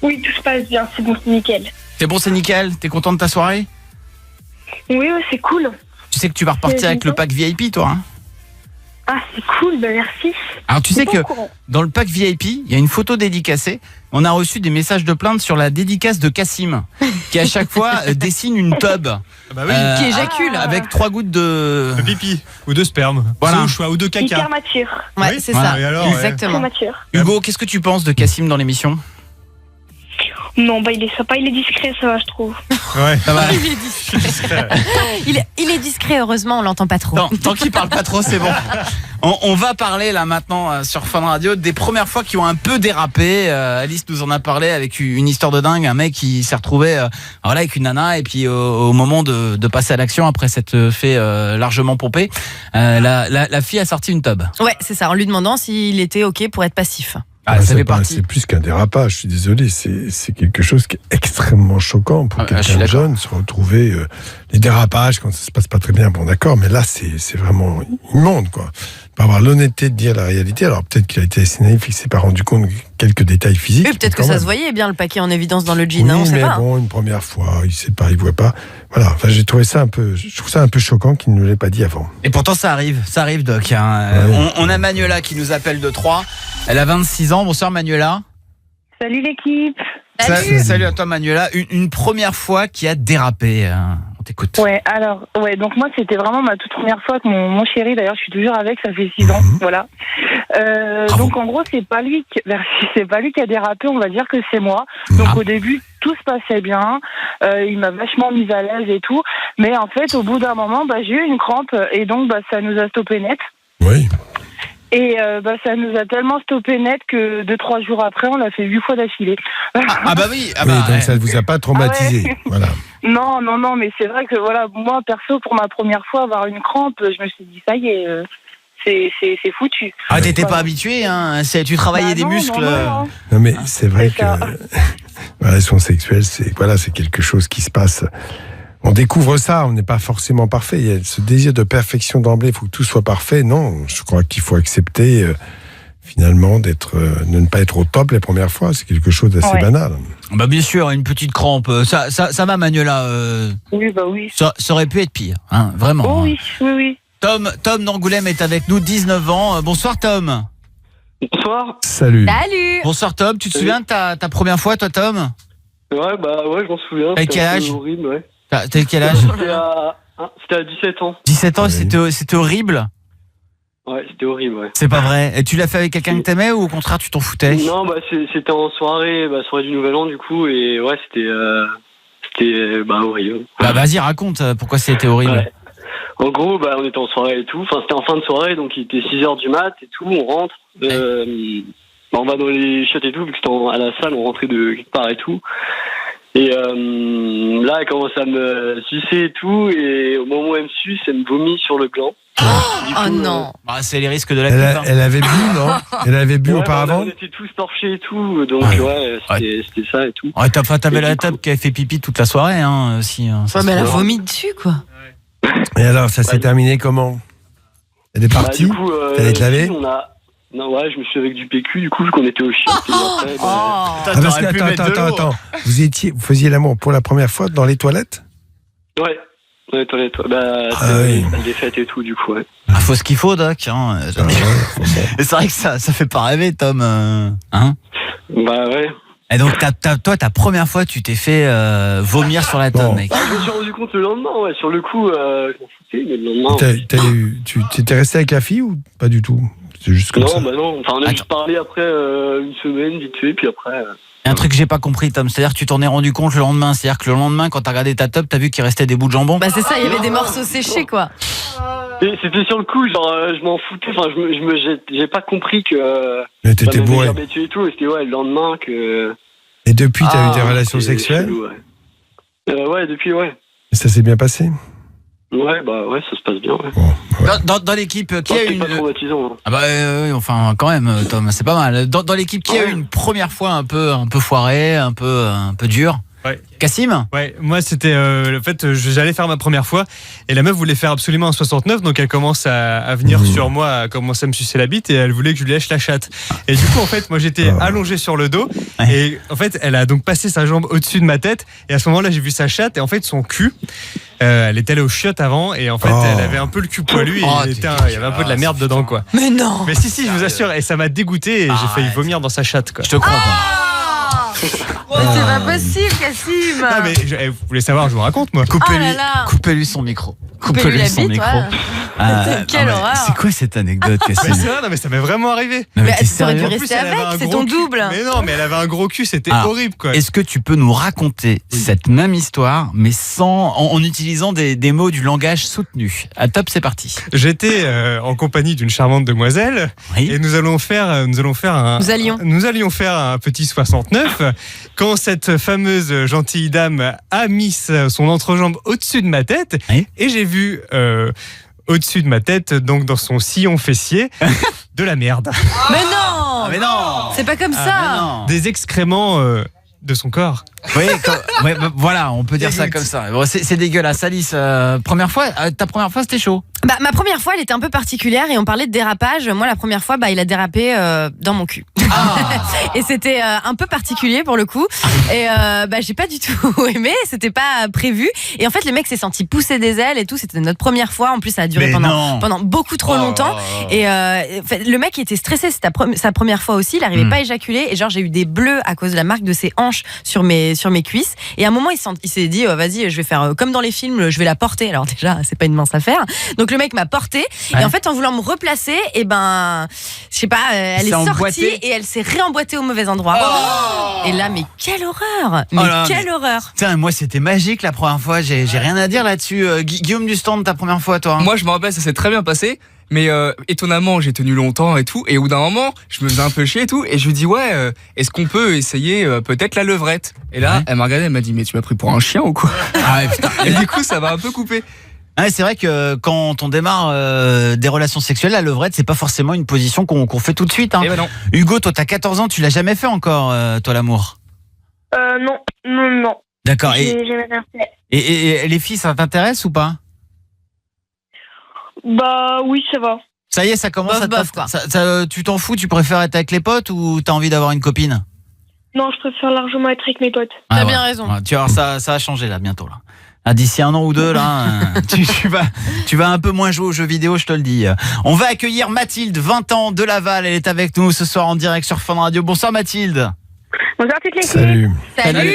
Oui, tout se passe bien, c'est bon, c'est nickel. C'est bon, c'est nickel. T'es content de ta soirée? Oui, c'est cool. Tu sais que tu vas repartir avec le pack VIP, toi, hein? Ah, c'est cool, merci. Alors tu sais que dans le pack VIP, il y a une photo dédicacée. On a reçu des messages de plainte sur la dédicace de Cassim, qui à chaque fois dessine une tub qui éjacule avec 3 gouttes de pipi ou de sperme, voilà, ou de caca. Hyper mature. Ouais, oui, c'est voilà. ça. Alors, exactement. Mature. Hugo, qu'est-ce que tu penses de Cassim dans l'émission? Non, il est sympa, il est discret, ça va, je trouve. Ouais, ça va. Il est discret. il est discret, heureusement, on l'entend pas trop. Tant qu'il parle pas trop, c'est bon. On va parler là maintenant sur Fun Radio des premières fois qui ont un peu dérapé. Alice nous en a parlé avec une histoire de dingue, un mec qui s'est retrouvé avec une nana et puis au moment de passer à l'action après s'être fait largement pomper, la fille a sorti une tub. Ouais, c'est ça, en lui demandant s'il était ok pour être passif. C'est plus qu'un dérapage, je suis désolé, c'est quelque chose qui est extrêmement choquant pour quelqu'un de jeune, se retrouver les dérapages quand ça se passe pas très bien, bon d'accord, mais là c'est vraiment immonde quoi. Pas avoir l'honnêteté de dire la réalité, alors peut-être qu'il a été assez naïf, il s'est pas rendu compte de quelques détails physiques. Oui, peut-être que ça se voyait bien le paquet en évidence dans le jean, oui, on sait mais pas. Bon, une première fois, il sait pas, il voit pas. Voilà, enfin je trouve ça un peu choquant qu'il ne nous l'ait pas dit avant. Et pourtant ça arrive Doc. Hein. Ouais. On a Manuela qui nous appelle de Troyes. Elle a 26 ans. Bonsoir Manuela. Salut l'équipe. Salut à toi Manuela. Une première fois qui a dérapé. On t'écoute. Ouais, donc moi c'était vraiment ma toute première fois avec mon chéri. D'ailleurs, je suis toujours avec, ça fait 6 ans. Voilà. Donc en gros, c'est pas lui qui a dérapé. On va dire que c'est moi. Donc au début, tout se passait bien. Il m'a vachement mise à l'aise et tout. Mais en fait, au bout d'un moment, j'ai eu une crampe et donc ça nous a stoppé net. Oui. Et ça nous a tellement stoppé net que 2-3 jours après, on l'a fait 8 fois d'affilée. Oui, donc ça ne vous a pas traumatisé. Ouais. Voilà. Non, mais c'est vrai que voilà, moi perso, pour ma première fois avoir une crampe, je me suis dit ça y est, c'est foutu. Ah, t'étais pas habitué, hein? Tu travaillais des muscles. Non, mais c'est vrai que la relation sexuelle, c'est quelque chose qui se passe On découvre ça, on n'est pas forcément parfait. Il y a ce désir de perfection d'emblée, il faut que tout soit parfait. Non, je crois qu'il faut accepter finalement de ne pas être au top les premières fois. C'est quelque chose d'assez banal. Bah bien sûr, une petite crampe. Ça va, Manuela. Oui, bah oui. Ça aurait pu être pire, hein, vraiment. Oh oui, oui. Tom d'Angoulême est avec nous, 19 ans. Bonsoir Tom. Bonsoir. Salut. Bonsoir Tom, tu te souviens de ta première fois, toi Tom? Ouais, je m'en souviens. Avec quel âge? Horrible, ouais. T'as quel âge? C'était à 17 ans. 17 ans, c'était horrible? Ouais, c'était horrible, ouais. C'est pas vrai. Et tu l'as fait avec quelqu'un que t'aimais ou au contraire tu t'en foutais? Non, c'était en soirée du Nouvel An du coup, et ouais, c'était horrible. Bah vas-y, raconte pourquoi c'était horrible. Ouais. En gros, on était en soirée et tout. Enfin, c'était en fin de soirée, donc il était 6h du mat et tout. On rentre. On va dans les chiottes et tout, vu que c'était à la salle, on rentrait de quelque part et tout. Et là, elle commence à me sucer et tout. Et au moment où elle me suce, elle me vomit sur le gland. Oh non. C'est les risques de la coupe. Elle avait bu, non? Elle avait bu auparavant? On était tous torchés et tout. Donc, c'était ça et tout. Ouais, t'avais la table qui avait fait pipi toute la soirée, hein, aussi. Mais elle a vomi dessus, quoi. Et alors, ça s'est terminé comment? Elle est partie? Elle est lavée? Non, ouais, je me suis avec du PQ, du coup, vu qu'on était au chien. Attends. Vous faisiez l'amour pour la première fois dans les toilettes? Ouais, dans les toilettes. Salle des fêtes et tout, du coup, ouais. Faut ce qu'il faut, Doc. Hein. C'est vrai que ça fait pas rêver, Tom. Hein? Bah ouais. Et donc, toi, ta première fois, tu t'es fait vomir sur la table, mec. Je me suis rendu compte le lendemain, ouais. Sur le coup, je m'en foutais, mais le lendemain. Tu t'es resté avec la fille ou pas du tout? C'est juste comme ça. Non. Enfin, on a juste parlé après une semaine, vite fait, puis après. Un truc que j'ai pas compris, Tom, c'est-à-dire que tu t'en es rendu compte le lendemain. C'est-à-dire que le lendemain, quand t'as regardé ta top, t'as vu qu'il restait des bouts de jambon. Bah c'est ça, il y avait des morceaux séchés, quoi. C'était sur le coup, genre, je m'en foutais. Enfin, j'ai pas compris que. Mais t'étais bourré. Et tout, et c'était le lendemain que. Et depuis, t'as eu des relations sexuelles? Ouais, depuis, ouais. Et ça s'est bien passé? Ouais, ça se passe bien, ouais. Dans l'équipe, qui a eu une... pas traumatisant, hein. Ah bah enfin quand même, Tom, c'est pas mal. Dans l'équipe, qui a eu une première fois un peu foirée, un peu dure? Ouais. Kassim? Ouais, moi c'était en fait j'allais faire ma première fois et la meuf voulait faire absolument un 69, donc elle commence à venir sur moi, à commencer à me sucer la bite et elle voulait que je lui lèche la chatte. Et du coup en fait moi j'étais allongé sur le dos et en fait elle a donc passé sa jambe au-dessus de ma tête et à ce moment-là j'ai vu sa chatte et en fait son cul elle était allée aux chiottes avant et en fait elle avait un peu le cul poilu et il y avait un peu de la merde dedans, quoi. Mais non. Mais si je vous assure, et ça m'a dégoûté et j'ai failli vomir dans sa chatte, quoi. Je te crois pas. Mais c'est pas possible, Kassim. Non mais vous voulez savoir, je vous raconte, moi. Coupez-lui son micro. Coupez-lui son micro. Quelle horreur. C'est quoi cette anecdote, Kassim? Mais c'est vrai, non mais ça m'est vraiment arrivé. Mais tu aurais dû rester avec, c'est ton double. Mais non, mais elle avait un gros cul, c'était horrible, quoi. Est-ce que tu peux nous raconter cette même histoire, mais en utilisant des mots du langage soutenu? À top, c'est parti. J'étais en compagnie d'une charmante demoiselle et nous allions faire un petit 69 quand cette fameuse gentille dame a mis son entrejambe au-dessus de ma tête et j'ai vu au-dessus de ma tête, donc dans son sillon fessier, de la merde. Mais non, c'est pas comme ça. Des excréments de son corps. Oui, voilà, on peut dire ça comme ça. Bon, c'est dégueulasse. Alice, ta première fois, c'était chaud. Bah, ma première fois, elle était un peu particulière et on parlait de dérapage. Moi, la première fois, il a dérapé dans mon cul. Et c'était un peu particulier pour le coup. Et j'ai pas du tout aimé, c'était pas prévu. Et en fait, le mec s'est senti pousser des ailes et tout. C'était notre première fois. En plus, ça a duré pendant beaucoup trop longtemps. Et le mec était stressé. C'était sa première fois aussi. Il arrivait pas à éjaculer. Et genre, j'ai eu des bleus à cause de la marque de ses hanches sur mes cuisses. Et à un moment, il s'est dit, vas-y, je vais faire comme dans les films, je vais la porter. Alors déjà, c'est pas une mince affaire. Donc le mec m'a portée. Et en fait, en voulant me replacer, je sais pas, elle est sortie et elle s'est réemboîtée au mauvais endroit. Et là, mais quelle horreur! Quelle horreur! Tiens, moi, c'était magique la première fois. J'ai rien à dire là-dessus. Guillaume du Stand, ta première fois, toi? Moi, je me rappelle, ça s'est très bien passé. Mais étonnamment, j'ai tenu longtemps et tout. Et au bout d'un moment, je me faisais un peu chier et tout. Et je lui dis, est-ce qu'on peut essayer peut-être la levrette? Et là, elle m'a regardé, elle m'a dit, mais tu m'as pris pour un chien ou quoi? Et du coup, ça m'a un peu coupé. C'est vrai que quand on démarre des relations sexuelles, la levrette, c'est pas forcément une position qu'on fait tout de suite. Eh ben non. Hugo, toi, t'as 14 ans, tu l'as jamais fait encore, toi, l'amour? Non. D'accord. J'ai jamais rien fait. Et les filles, ça t'intéresse ou pas? Bah oui, ça va. Ça y est, ça commence Bof, quoi. tu t'en fous, tu préfères être avec les potes ou t'as envie d'avoir une copine? Non, je préfère largement être avec mes potes. T'as bien raison. Ouais, tu vas voir, ça va changer là, bientôt là. D'ici 1 an ou 2 là, tu vas un peu moins jouer aux jeux vidéo, je te le dis. On va accueillir Mathilde, 20 ans, de Laval. Elle est avec nous ce soir en direct sur Fun Radio. Bonsoir Mathilde. Bonsoir toute l'équipe.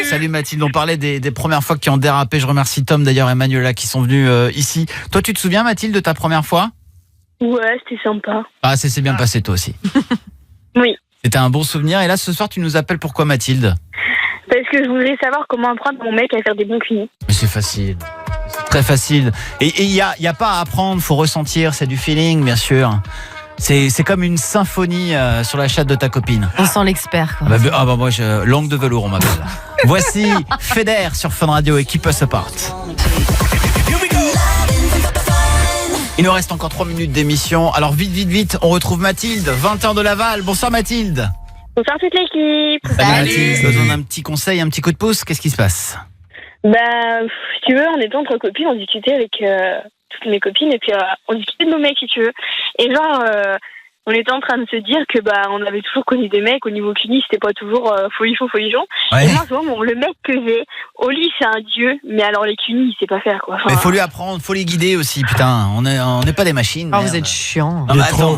Salut Mathilde, on parlait des premières fois qui ont dérapé. Je remercie Tom d'ailleurs et Manuela qui sont venus ici. Toi, tu te souviens Mathilde de ta première fois? Ouais, c'était sympa. Ah, c'est bien passé toi aussi. Oui. C'était un bon souvenir. Et là, ce soir, tu nous appelles pourquoi Mathilde? Parce que je voudrais savoir comment apprendre mon mec à faire des bons cunis. Mais c'est facile. C'est très facile. Et il y a pas à apprendre, faut ressentir, c'est du feeling, bien sûr. C'est comme une symphonie sur la chatte de ta copine. On sent l'expert, quoi. Moi, langue de velours, on m'appelle. Voici Feder sur Fun Radio et Keep Us Apart. Il nous reste encore 3 minutes d'émission. Alors vite, on retrouve Mathilde, 20 ans de Laval. Bonsoir Mathilde. Bonsoir toute l'équipe. Salut Mathilde. Besoin d'un petit conseil, un petit coup de pouce, qu'est-ce qui se passe? Bah, si tu veux, on était entre copines, on discutait avec toutes mes copines et puis on discutait de nos mecs, si tu veux. Et genre, on était en train de se dire que on avait toujours connu des mecs au niveau cuni, c'était pas toujours folichon. Ouais. Et moi, souvent, le mec que j'ai au lit, c'est un dieu, mais alors les cunis, il sait pas faire quoi. Enfin, Mais faut lui apprendre, faut les guider aussi, putain. On n'est pas des machines. Oh, vous êtes chiant.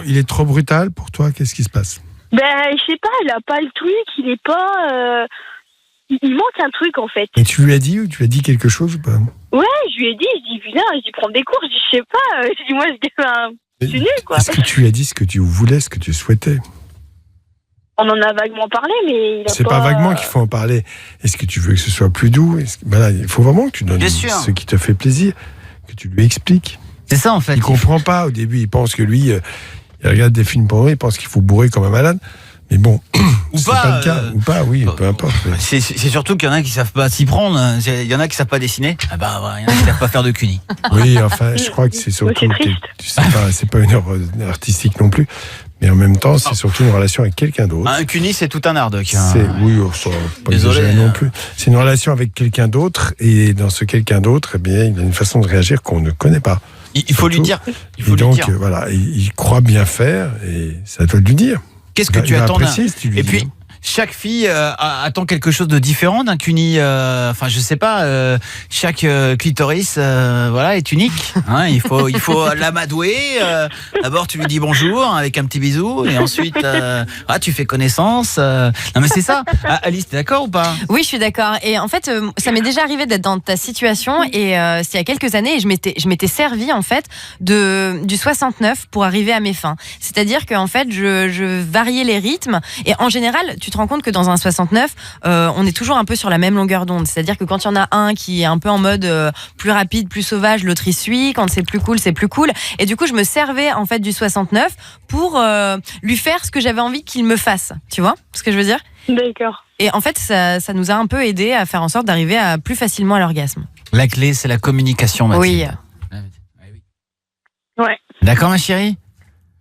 Il est trop brutal pour toi, qu'est-ce qui se passe? je sais pas, il a pas le truc, il est pas. Il manque un truc en fait. Et tu lui as dit ou tu lui as dit quelque chose ou pas? Ouais, je lui ai dit, putain, prends des cours, je sais pas, moi je suis nulle quoi. Est-ce que tu lui as dit ce que tu voulais, ce que tu souhaitais? On en a vaguement parlé, mais il a C'est pas vaguement qu'il faut en parler. Est-ce que tu veux que ce soit plus doux? Il faut vraiment que tu donnes ce qui te fait plaisir, que tu lui expliques. C'est ça en fait. Il comprend pas au début, il pense que lui, il regarde des films porno, il pense qu'il faut bourrer comme un malade. Mais bon, c'est pas le cas. Ou pas, oui, peu importe. C'est surtout qu'il y en a qui savent pas s'y prendre. Il y en a qui savent pas dessiner. Il y en a qui savent pas faire de cuni. Oui, enfin, je crois que c'est surtout c'est pas une œuvre artistique non plus. Mais en même temps, c'est surtout une relation avec quelqu'un d'autre. Un cuni, c'est tout un art, Doc. Oui, pas exagéré non plus. C'est une relation avec quelqu'un d'autre, et dans ce quelqu'un d'autre, il y a une façon de réagir qu'on ne connaît pas. Il faut lui dire. Voilà, il croit bien faire, et c'est à toi de lui dire. Qu'est-ce que tu attends Et puis, chaque fille attend quelque chose de différent d'un cuni. Enfin, je sais pas. Chaque clitoris, est unique. Hein, il faut l'amadouer. D'abord, tu lui dis bonjour avec un petit bisou, et ensuite, tu fais connaissance. Non, mais c'est ça. Alice, t'es d'accord ou pas? Oui, je suis d'accord. Et en fait, ça m'est déjà arrivé d'être dans ta situation. Et c'était il y a quelques années, et je m'étais servi en fait du 69 pour arriver à mes fins. C'est-à-dire qu'en fait, je variais les rythmes. Et en général, tu te rends compte que dans un 69, on est toujours un peu sur la même longueur d'onde. C'est-à-dire que quand il y en a un qui est un peu en mode plus rapide, plus sauvage, l'autre y suit. Quand c'est plus cool, c'est plus cool. Et du coup, je me servais en fait du 69 pour lui faire ce que j'avais envie qu'il me fasse. Tu vois ce que je veux dire? D'accord. Et en fait, ça nous a un peu aidé à faire en sorte d'arriver plus facilement à l'orgasme. La clé, c'est la communication, Mathilde. Oui. Ouais. D'accord, ma chérie?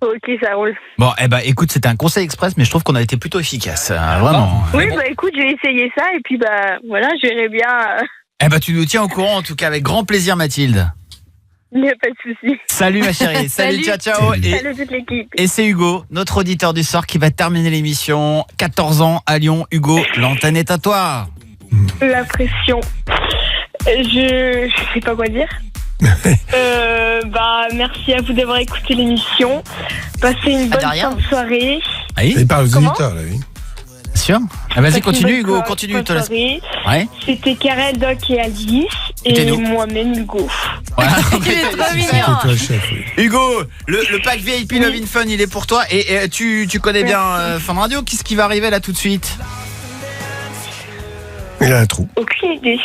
Ok, ça roule. Bon, écoute, c'était un conseil express, mais je trouve qu'on a été plutôt efficace, vraiment. Oui, écoute, je vais essayer ça, et puis voilà, je verrai bien. Tu nous tiens au courant, en tout cas, avec grand plaisir, Mathilde. Il n'y a pas de souci. Salut, ma chérie. Salut, ciao. Salut toute l'équipe. Et c'est Hugo, notre auditeur du soir, qui va terminer l'émission. 14 ans à Lyon. Hugo, l'antenne est à toi. La pression. Je sais pas quoi dire. Merci à vous d'avoir écouté l'émission. Passez une bonne fin de soirée. Il parle aux auditeurs, là, oui. Bien sûr. Vas-y, continue, Hugo, continue. Ouais. C'était Karel, Doc et Alice. Et moi-même, Hugo. Voilà. Il est trop mignon. Toi, le chef, oui. Hugo, le pack VIP Love in Fun, il est pour toi. Et tu connais bien Fun Radio. Qu'est-ce qui va arriver là tout de suite? Il a un trou. Aucune idée.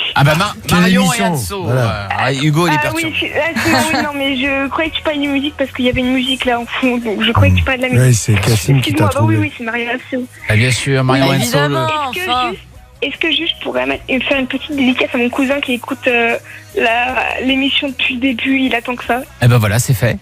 Marion et Anso. Voilà. Hugo, il est perturbé. Oui, non, mais je croyais que tu parlais de musique parce qu'il y avait une musique là en fond. Donc je croyais que tu parlais de la musique. Oui, c'est Cassim qui t'a trouvé. Oui, c'est Marion et Anso. Bien sûr, Marion et Anso. Est-ce que juste pourrais faire une petite dédicace à mon cousin qui écoute l'émission depuis le début, il attend que ça. Voilà, c'est fait.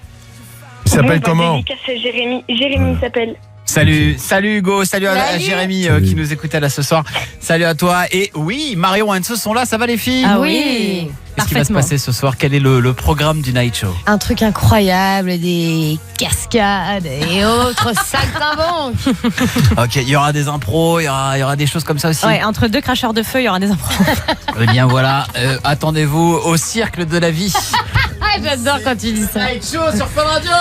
Il s'appelle comment? Dédicace à Jérémy. Jérémy, il s'appelle. Salut Hugo, salut à Jérémy qui nous écoutait là ce soir. Salut à toi. Et oui, Marion et Enzo sont là, ça va les filles? Ah oui. Qu'est-ce qui va se passer ce soir? Quel est le programme du Night Show? Un truc incroyable, des cascades et autres saltimbanques. Ok, il y aura des impros, il y aura des choses comme ça aussi. Ouais, entre deux cracheurs de feu, il y aura des impros. Eh bien voilà, attendez-vous au cirque de la vie. J'adore quand tu dis ça. Night Show sur Fun Radio.